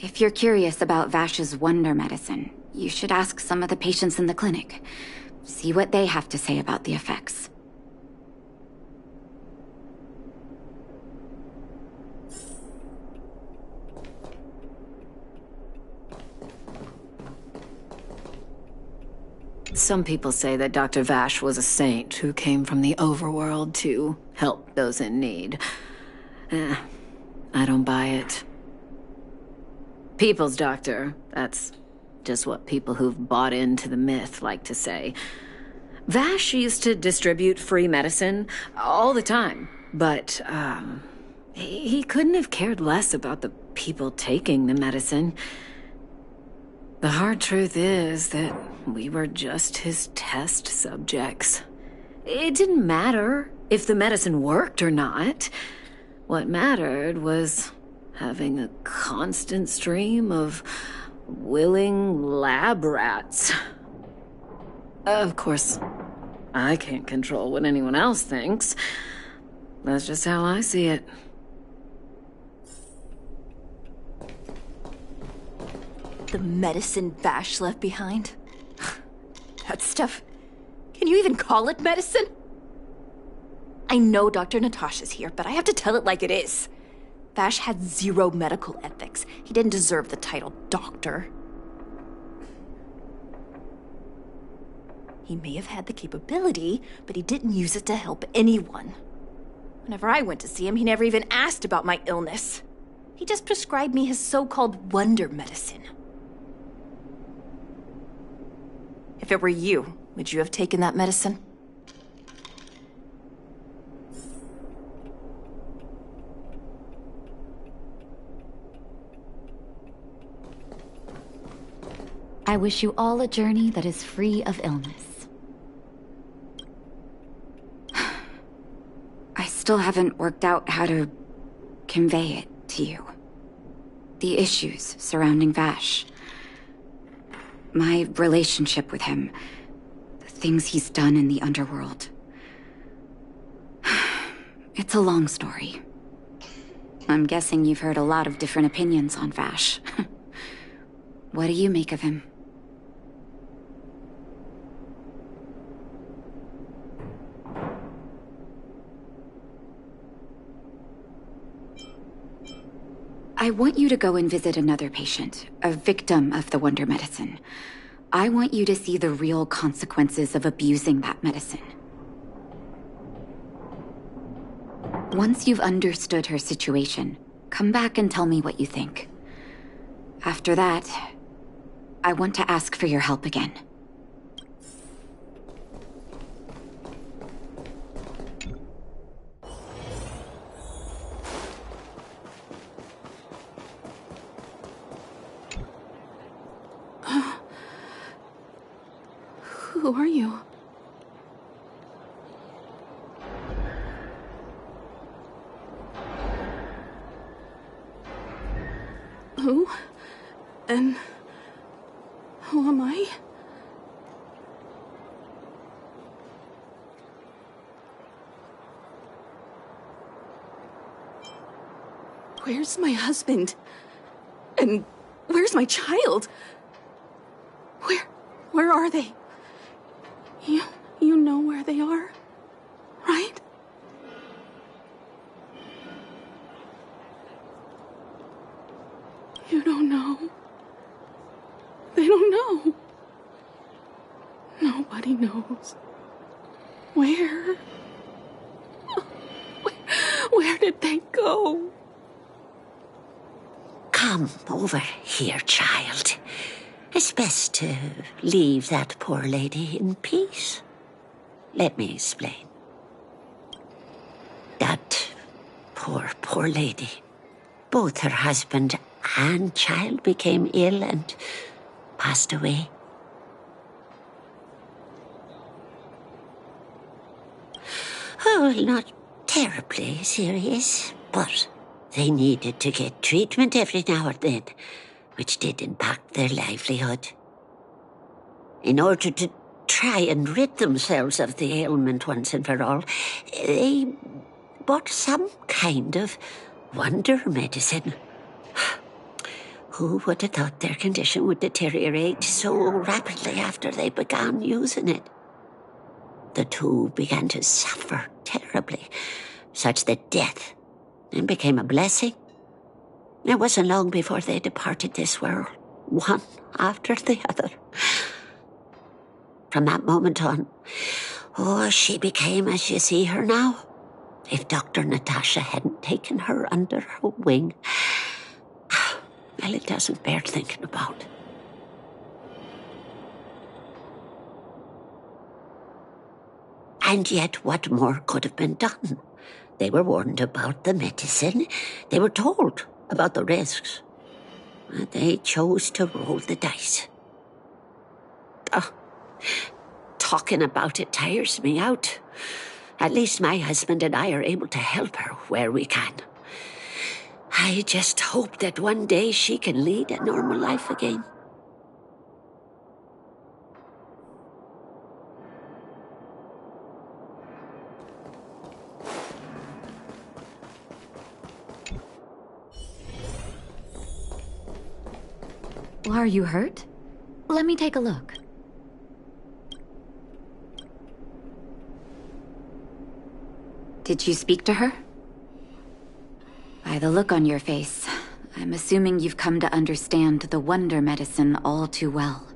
If you're curious about Vash's wonder medicine, you should ask some of the patients in the clinic. See what they have to say about the effects. Some people say that Dr. Vash was a saint who came from the overworld to help those in need. I don't buy it. People's doctor, that's just what people who've bought into the myth like to say. Vash used to distribute free medicine all the time, but he couldn't have cared less about the people taking the medicine. The hard truth is that we were just his test subjects. It didn't matter if the medicine worked or not. What mattered was having a constant stream of willing lab rats. Of course, I can't control what anyone else thinks. That's just how I see it. The medicine Vash left behind? That stuff... Can you even call it medicine? I know Dr. Natasha's here, but I have to tell it like it is. Vash had zero medical ethics. He didn't deserve the title doctor. He may have had the capability, but he didn't use it to help anyone. Whenever I went to see him, he never even asked about my illness. He just prescribed me his so-called wonder medicine. If it were you, would you have taken that medicine? I wish you all a journey that is free of illness. I still haven't worked out how to convey it to you. The issues surrounding Vash. My relationship with him. The things he's done in the underworld. It's a long story. I'm guessing you've heard a lot of different opinions on Vash. What do you make of him? I want you to go and visit another patient, a victim of the wonder medicine. I want you to see the real consequences of abusing that medicine. Once you've understood her situation, come back and tell me what you think. After that, I want to ask for your help again. Who are you? Who? And who am I? Where's my husband? And where's my child? Where are they? You know where they are, right? You don't know. They don't know. Nobody knows. Where? Where did they go? Come over here, child. It's best to leave that poor lady in peace. Let me explain. That poor lady. Both her husband and child became ill and passed away. Oh, not terribly serious, but they needed to get treatment every now and then, which did impact their livelihood. In order to try and rid themselves of the ailment once and for all, they bought some kind of wonder medicine. Who would have thought their condition would deteriorate so rapidly after they began using it? The two began to suffer terribly, such that death then became a blessing. It wasn't long before they departed this world, one after the other. From that moment on, she became as you see her now. If Dr. Natasha hadn't taken her under her wing, well, it doesn't bear thinking about. And yet, what more could have been done? They were warned about the medicine. They were told about the risks. They chose to roll the dice. Talking about it tires me out. At least my husband and I are able to help her where we can. I just hope that one day she can lead a normal life again. Are you hurt? Let me take a look. Did you speak to her? By the look on your face, I'm assuming you've come to understand the wonder medicine all too well.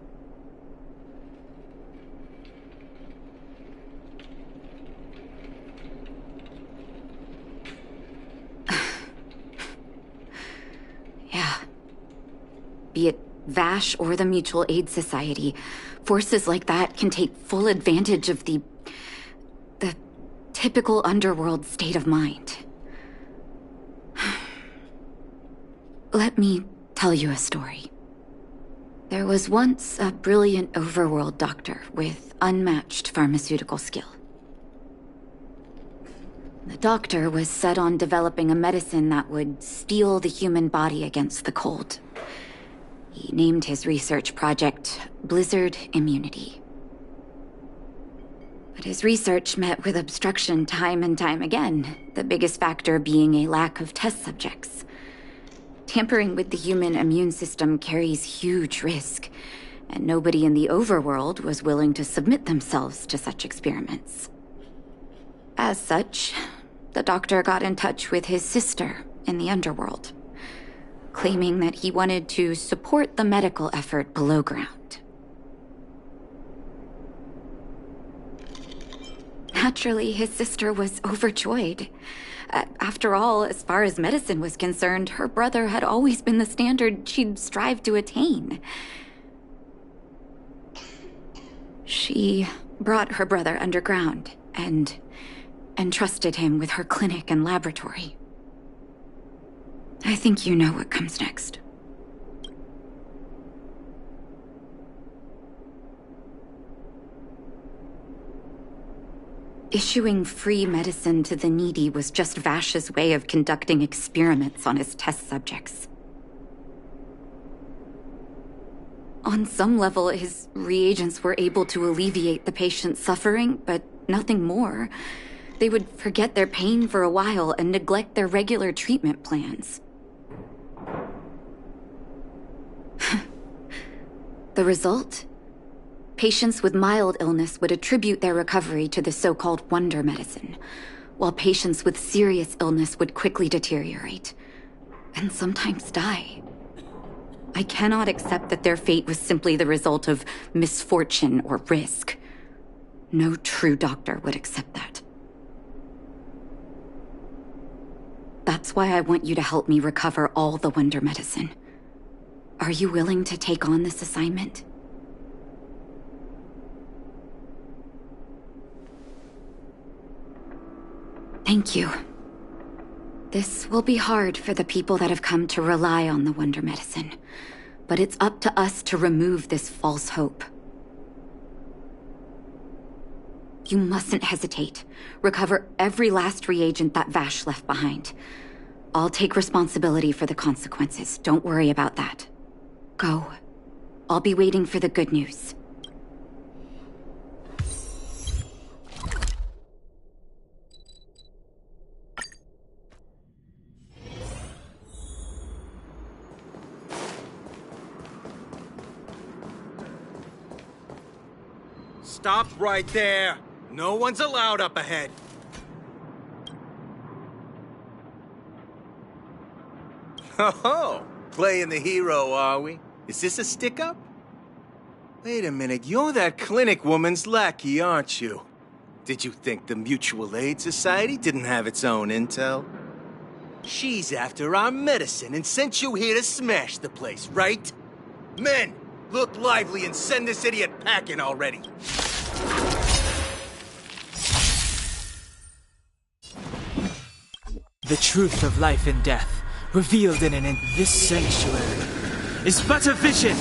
be it Vash or the Mutual Aid Society, forces like that can take full advantage of the typical underworld state of mind. Let me tell you a story. There was once a brilliant overworld doctor with unmatched pharmaceutical skill. The doctor was set on developing a medicine that would steel the human body against the cold. He named his research project Blizzard Immunity. But his research met with obstruction time and time again, the biggest factor being a lack of test subjects. Tampering with the human immune system carries huge risk, and nobody in the overworld was willing to submit themselves to such experiments. As such, the doctor got in touch with his sister in the underworld, claiming that he wanted to support the medical effort below ground. Naturally, his sister was overjoyed. After all, as far as medicine was concerned, her brother had always been the standard she'd strive to attain. She brought her brother underground and entrusted him with her clinic and laboratory. I think you know what comes next. Issuing free medicine to the needy was just Vash's way of conducting experiments on his test subjects. On some level, his reagents were able to alleviate the patient's suffering, but nothing more. They would forget their pain for a while and neglect their regular treatment plans. The result? Patients with mild illness would attribute their recovery to the so-called wonder medicine, while patients with serious illness would quickly deteriorate, and sometimes die. I cannot accept that their fate was simply the result of misfortune or risk. No true doctor would accept that. That's why I want you to help me recover all the wonder medicine. Are you willing to take on this assignment? Thank you. This will be hard for the people that have come to rely on the wonder medicine, but it's up to us to remove this false hope. You mustn't hesitate. Recover every last reagent that Vash left behind. I'll take responsibility for the consequences. Don't worry about that. Go. I'll be waiting for the good news. Stop right there! No one's allowed up ahead! Ho-ho! Playing the hero, are we? Is this a stick-up? Wait a minute, you're that clinic woman's lackey, aren't you? Did you think the Mutual Aid Society didn't have its own intel? She's after our medicine and sent you here to smash the place, right? Men, look lively and send this idiot packing already! The truth of life and death, revealed in this sanctuary, is but a vision!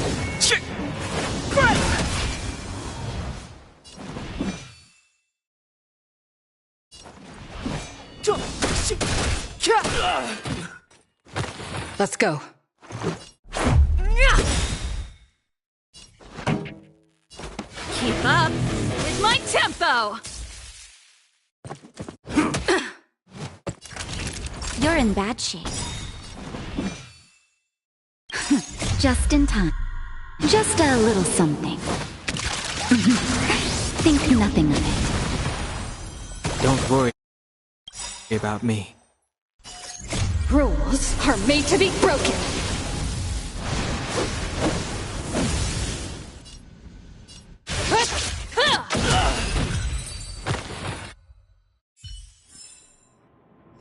Let's go. Keep up with my tempo! You're in bad shape. Just in time. Just a little something. Think nothing of it. Don't worry about me. Rules are made to be broken.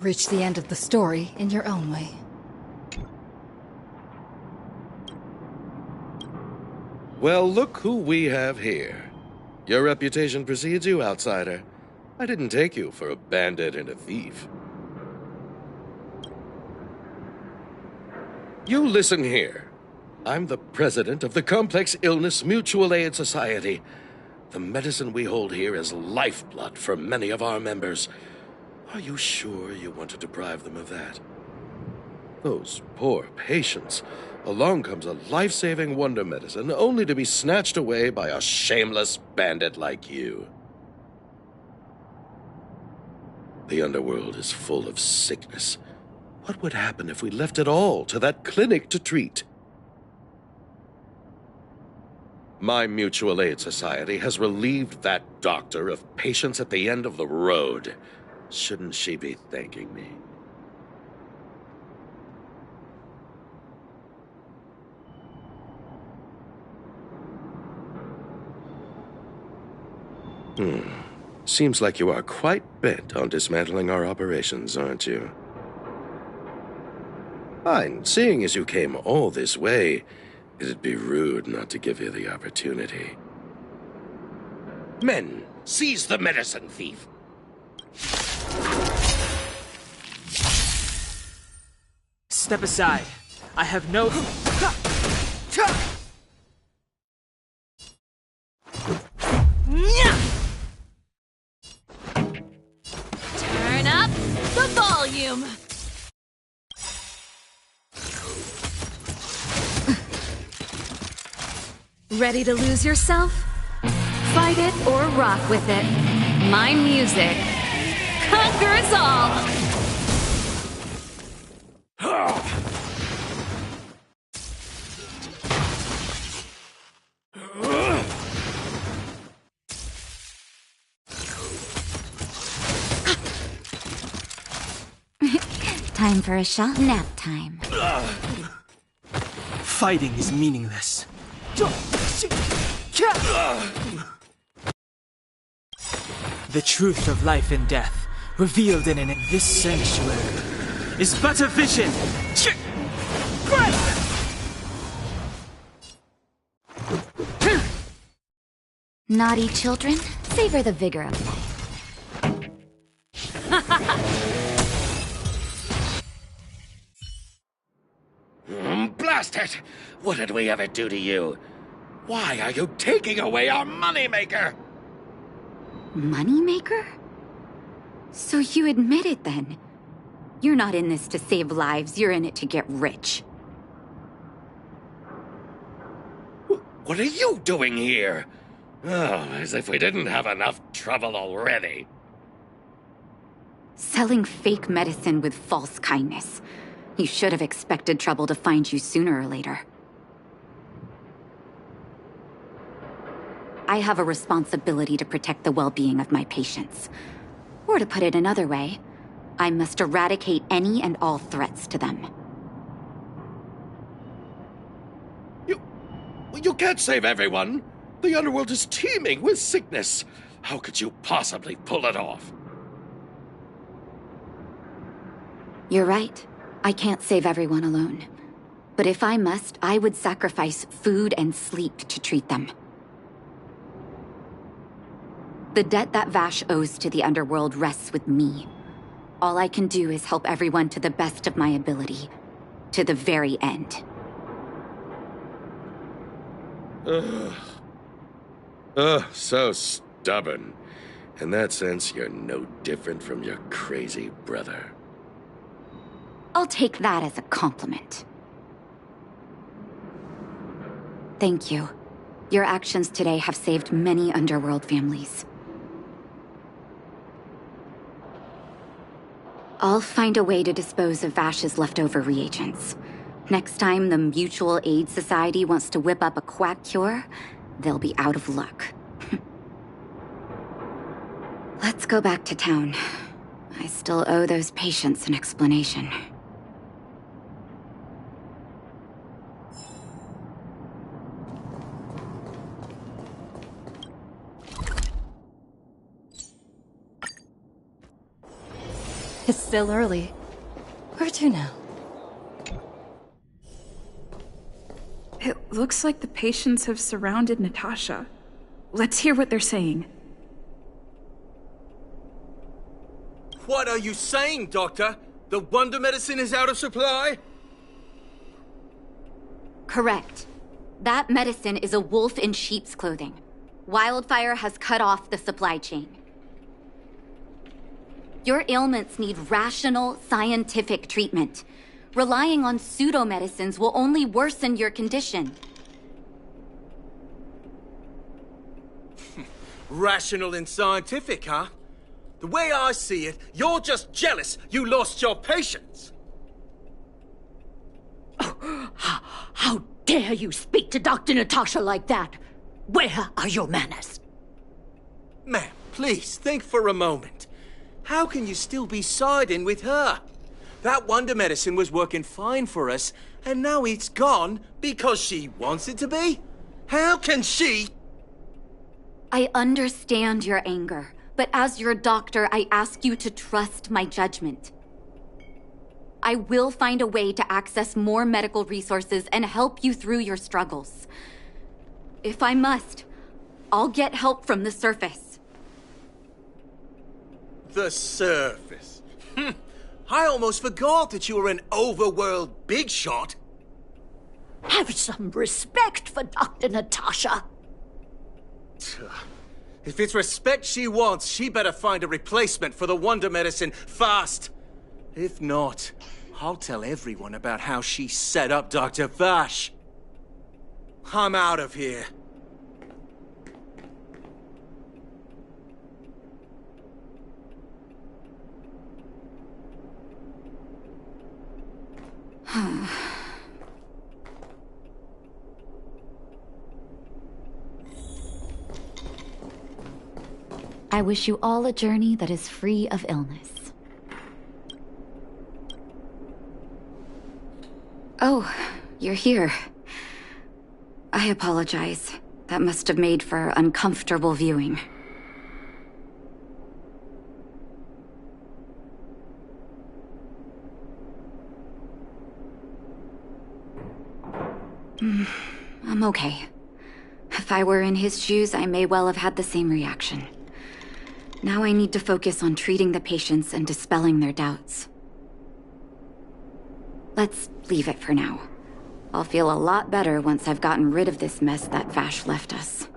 Reach the end of the story in your own way. Well, look who we have here. Your reputation precedes you, outsider. I didn't take you for a bandit and a thief. You listen here. I'm the president of the Complex Illness Mutual Aid Society. The medicine we hold here is lifeblood for many of our members. Are you sure you want to deprive them of that? Those poor patients. Along comes a life-saving wonder medicine only to be snatched away by a shameless bandit like you. The underworld is full of sickness. What would happen if we left it all to that clinic to treat? My mutual aid society has relieved that doctor of patients at the end of the road. Shouldn't she be thanking me? Seems like you are quite bent on dismantling our operations, aren't you? Fine. Seeing as you came all this way, it'd be rude not to give you the opportunity. Men, seize the medicine thief! Step aside. I have no... Turn up the volume! Ready to lose yourself? Fight it or rock with it. My music conquers all! Time for a shot nap time. Fighting is meaningless. The truth of life and death, revealed in this sanctuary, is but a vision! Naughty children, savor the vigor of life. Blast it! What did we ever do to you? Why are you taking away our moneymaker? Moneymaker? So you admit it then? You're not in this to save lives, you're in it to get rich. What are you doing here? Oh, as if we didn't have enough trouble already. Selling fake medicine with false kindness. You should have expected trouble to find you sooner or later. I have a responsibility to protect the well-being of my patients. Or to put it another way, I must eradicate any and all threats to them. You can't save everyone. The underworld is teeming with sickness. How could you possibly pull it off? You're right. I can't save everyone alone. But if I must, I would sacrifice food and sleep to treat them. The debt that Vash owes to the underworld rests with me. All I can do is help everyone to the best of my ability. To the very end. So stubborn. In that sense, you're no different from your crazy brother. I'll take that as a compliment. Thank you. Your actions today have saved many underworld families. I'll find a way to dispose of Vash's leftover reagents. Next time the Mutual Aid Society wants to whip up a quack cure, they'll be out of luck. Let's go back to town. I still owe those patients an explanation. It's still early. Where to now? Looks like the patients have surrounded Natasha. Let's hear what they're saying. What are you saying, Doctor? The wonder medicine is out of supply? Correct. That medicine is a wolf in sheep's clothing. Wildfire has cut off the supply chain. Your ailments need rational, scientific treatment. Relying on pseudo-medicines will only worsen your condition. Rational and scientific, huh? The way I see it, you're just jealous you lost your patients. How dare you speak to Dr. Natasha like that? Where are your manners? Ma'am, please think for a moment. How can you still be siding with her? That wonder medicine was working fine for us, and now it's gone because she wants it to be? How can she? I understand your anger, but as your doctor, I ask you to trust my judgment. I will find a way to access more medical resources and help you through your struggles. If I must, I'll get help from the surface. The surface. I almost forgot that you were an overworld big shot. Have some respect for Dr. Natasha. If it's respect she wants, she better find a replacement for the wonder medicine fast. If not, I'll tell everyone about how she set up Dr. Vash. I'm out of here. I wish you all a journey that is free of illness. Oh, you're here. I apologize. That must have made for uncomfortable viewing. I'm okay. If I were in his shoes, I may well have had the same reaction. Now I need to focus on treating the patients and dispelling their doubts. Let's leave it for now. I'll feel a lot better once I've gotten rid of this mess that Vash left us.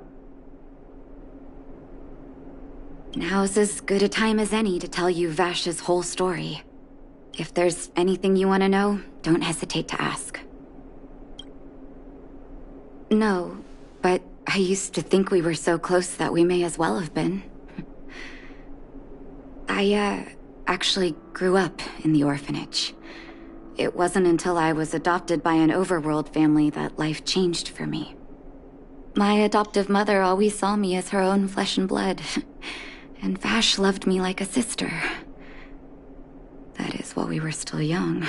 Now's as good a time as any to tell you Vash's whole story. If there's anything you want to know, don't hesitate to ask. No, but I used to think we were so close that we may as well have been. I, actually grew up in the orphanage. It wasn't until I was adopted by an overworld family that life changed for me. My adoptive mother always saw me as her own flesh and blood, and Vash loved me like a sister. That is, while we were still young.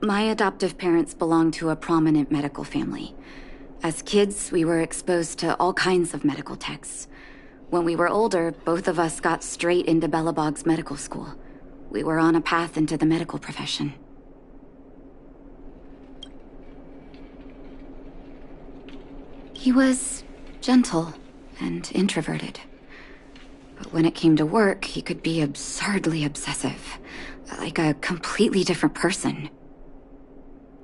My adoptive parents belonged to a prominent medical family. As kids, we were exposed to all kinds of medical texts. When we were older, both of us got straight into Belobog's medical school. We were on a path into the medical profession. He was gentle and introverted. But when it came to work, he could be absurdly obsessive, like a completely different person.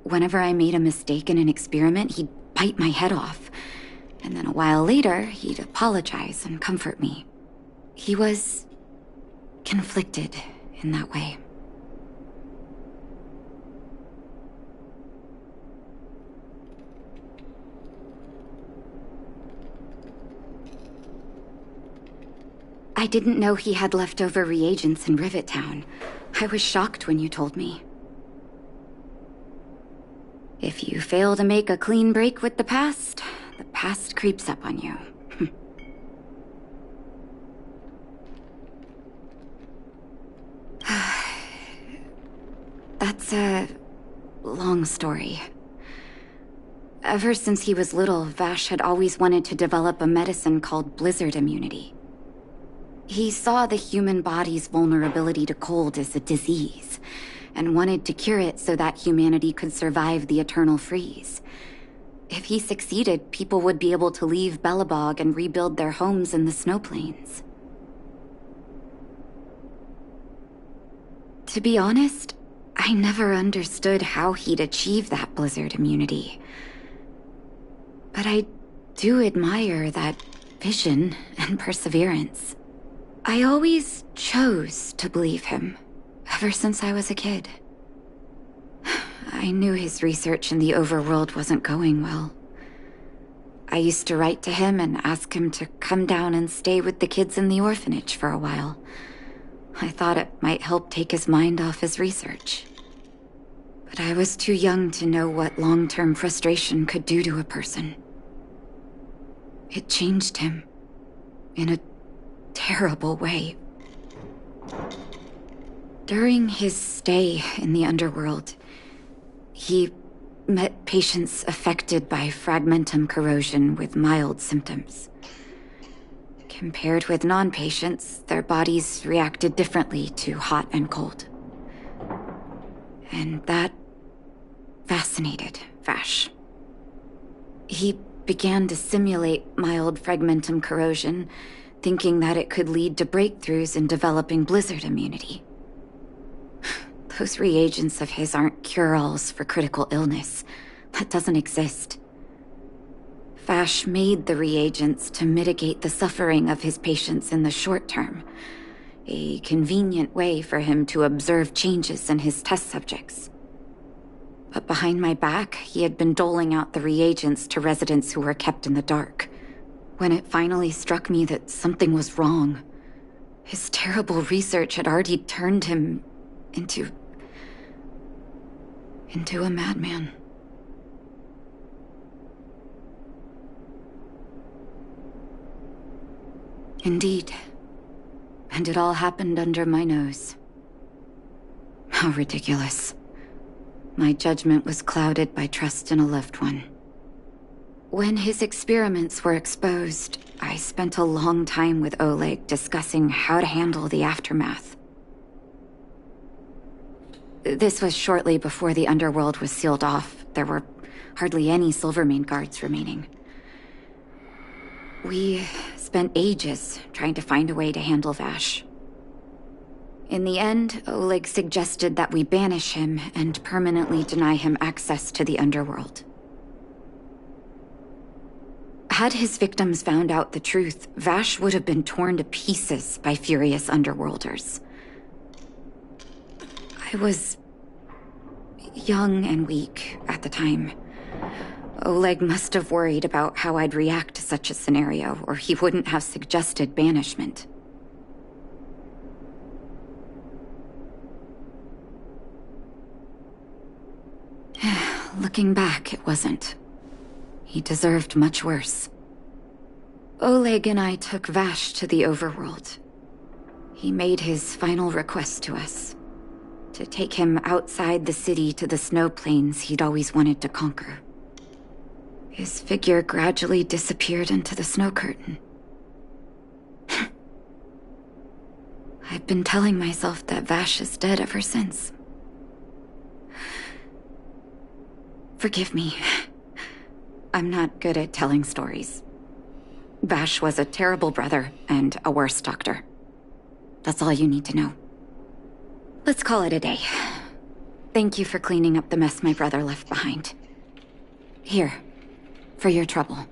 Whenever I made a mistake in an experiment, he'd bite my head off. And then a while later, he'd apologize and comfort me. He was conflicted in that way. I didn't know he had leftover reagents in Rivet Town. I was shocked when you told me. If you fail to make a clean break with the past creeps up on you. That's a long story. Ever since he was little, Vash had always wanted to develop a medicine called blizzard immunity. He saw the human body's vulnerability to cold as a disease, and wanted to cure it so that humanity could survive the eternal freeze. If he succeeded, people would be able to leave Belobog and rebuild their homes in the snow plains. To be honest, I never understood how he'd achieve that blizzard immunity. But I do admire that vision and perseverance. I always chose to believe him, ever since I was a kid. I knew his research in the overworld wasn't going well. I used to write to him and ask him to come down and stay with the kids in the orphanage for a while. I thought it might help take his mind off his research. But I was too young to know what long-term frustration could do to a person. It changed him in a terrible way. During his stay in the underworld, he met patients affected by fragmentum corrosion with mild symptoms. Compared with non-patients, their bodies reacted differently to hot and cold. And that fascinated Vash. He began to simulate mild fragmentum corrosion, thinking that it could lead to breakthroughs in developing blizzard immunity. Those reagents of his aren't cure-alls for critical illness. That doesn't exist. Vash made the reagents to mitigate the suffering of his patients in the short term. A convenient way for him to observe changes in his test subjects. But behind my back, he had been doling out the reagents to residents who were kept in the dark. When it finally struck me that something was wrong, his terrible research had already turned him into a madman. Indeed. And it all happened under my nose. How ridiculous. My judgment was clouded by trust in a loved one. When his experiments were exposed, I spent a long time with Oleg discussing how to handle the aftermath. This was shortly before the underworld was sealed off. There were hardly any Silvermane guards remaining. We spent ages trying to find a way to handle Vash. In the end, Oleg suggested that we banish him and permanently deny him access to the underworld. Had his victims found out the truth, Vash would have been torn to pieces by furious underworlders. I was young and weak at the time. Oleg must have worried about how I'd react to such a scenario, or he wouldn't have suggested banishment. Looking back, it wasn't. He deserved much worse. Oleg and I took Vash to the overworld. He made his final request to us. To take him outside the city to the snow plains he'd always wanted to conquer. His figure gradually disappeared into the snow curtain. I've been telling myself that Vash is dead ever since. Forgive me. I'm not good at telling stories. Vash was a terrible brother and a worse doctor. That's all you need to know. Let's call it a day. Thank you for cleaning up the mess my brother left behind. Here, for your trouble.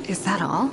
Is that all?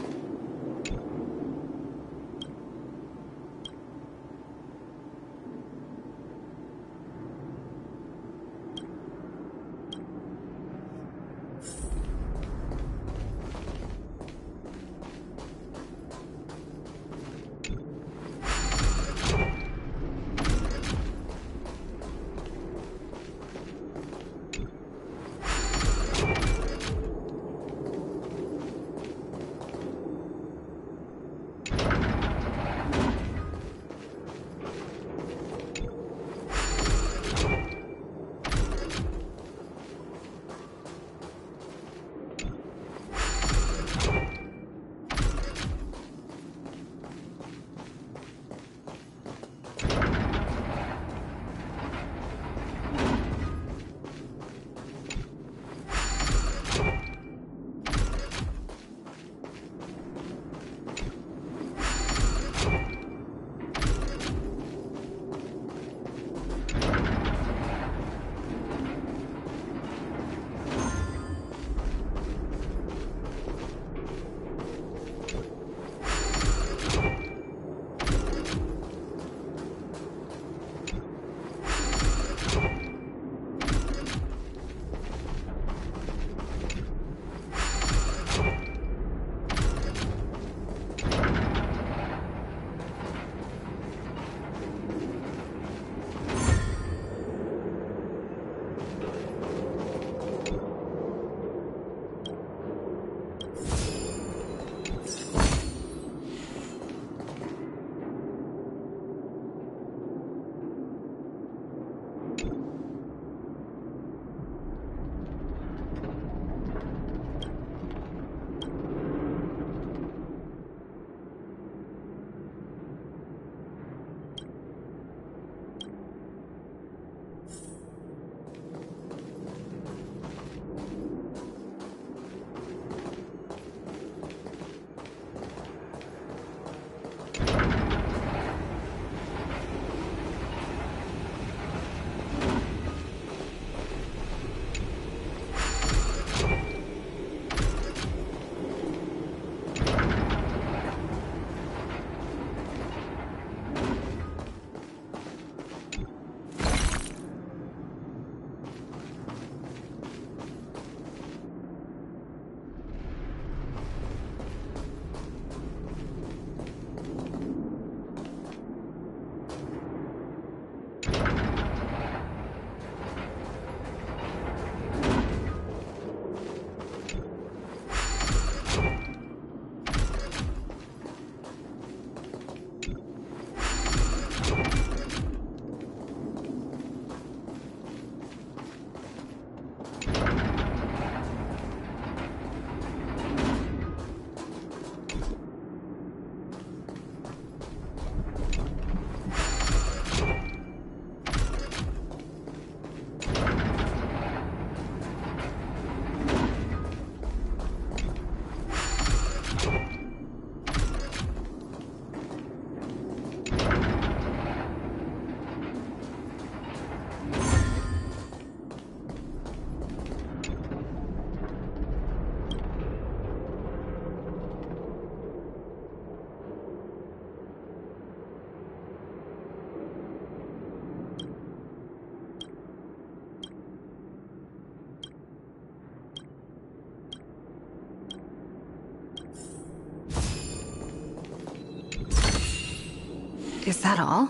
Is that all?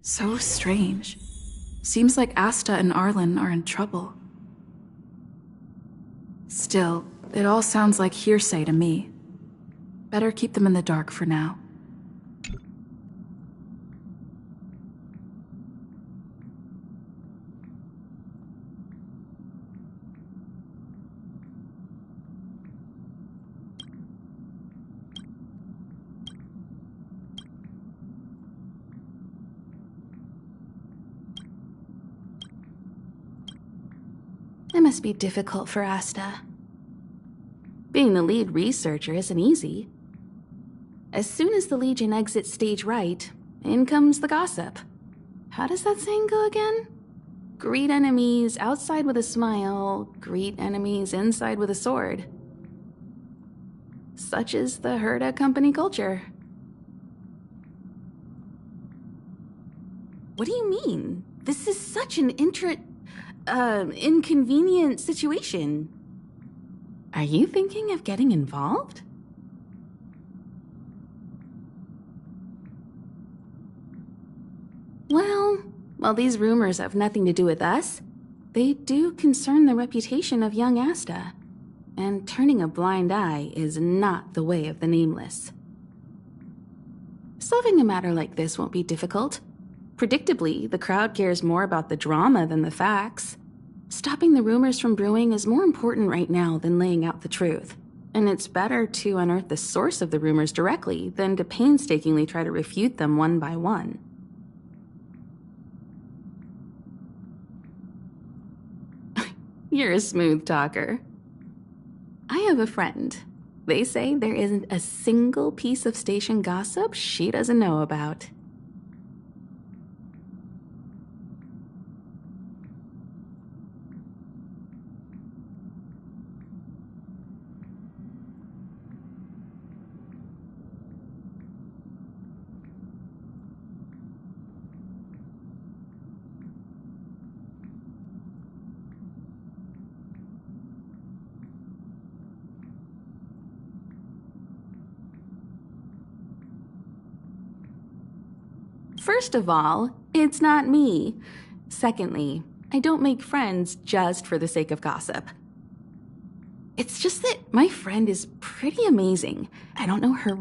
So strange. Seems like Asta and Arlen are in trouble. Still, it all sounds like hearsay to me. Better keep them in the dark for now. It must be difficult for Asta. Being the lead researcher isn't easy. As soon as the Legion exits stage right, in comes the gossip. How does that saying go again? Greet enemies outside with a smile, greet enemies inside with a sword. Such is the Herta company culture. What do you mean? This is such an inconvenient situation. Are you thinking of getting involved? Well, while these rumors have nothing to do with us, they do concern the reputation of young Asta, and turning a blind eye is not the way of the Nameless. Solving a matter like this won't be difficult. Predictably, the crowd cares more about the drama than the facts. Stopping the rumors from brewing is more important right now than laying out the truth. And it's better to unearth the source of the rumors directly than to painstakingly try to refute them one by one. You're a smooth talker. I have a friend. They say there isn't a single piece of station gossip she doesn't know about. First of all, it's not me. Secondly, I don't make friends just for the sake of gossip. It's just that my friend is pretty amazing. I don't know her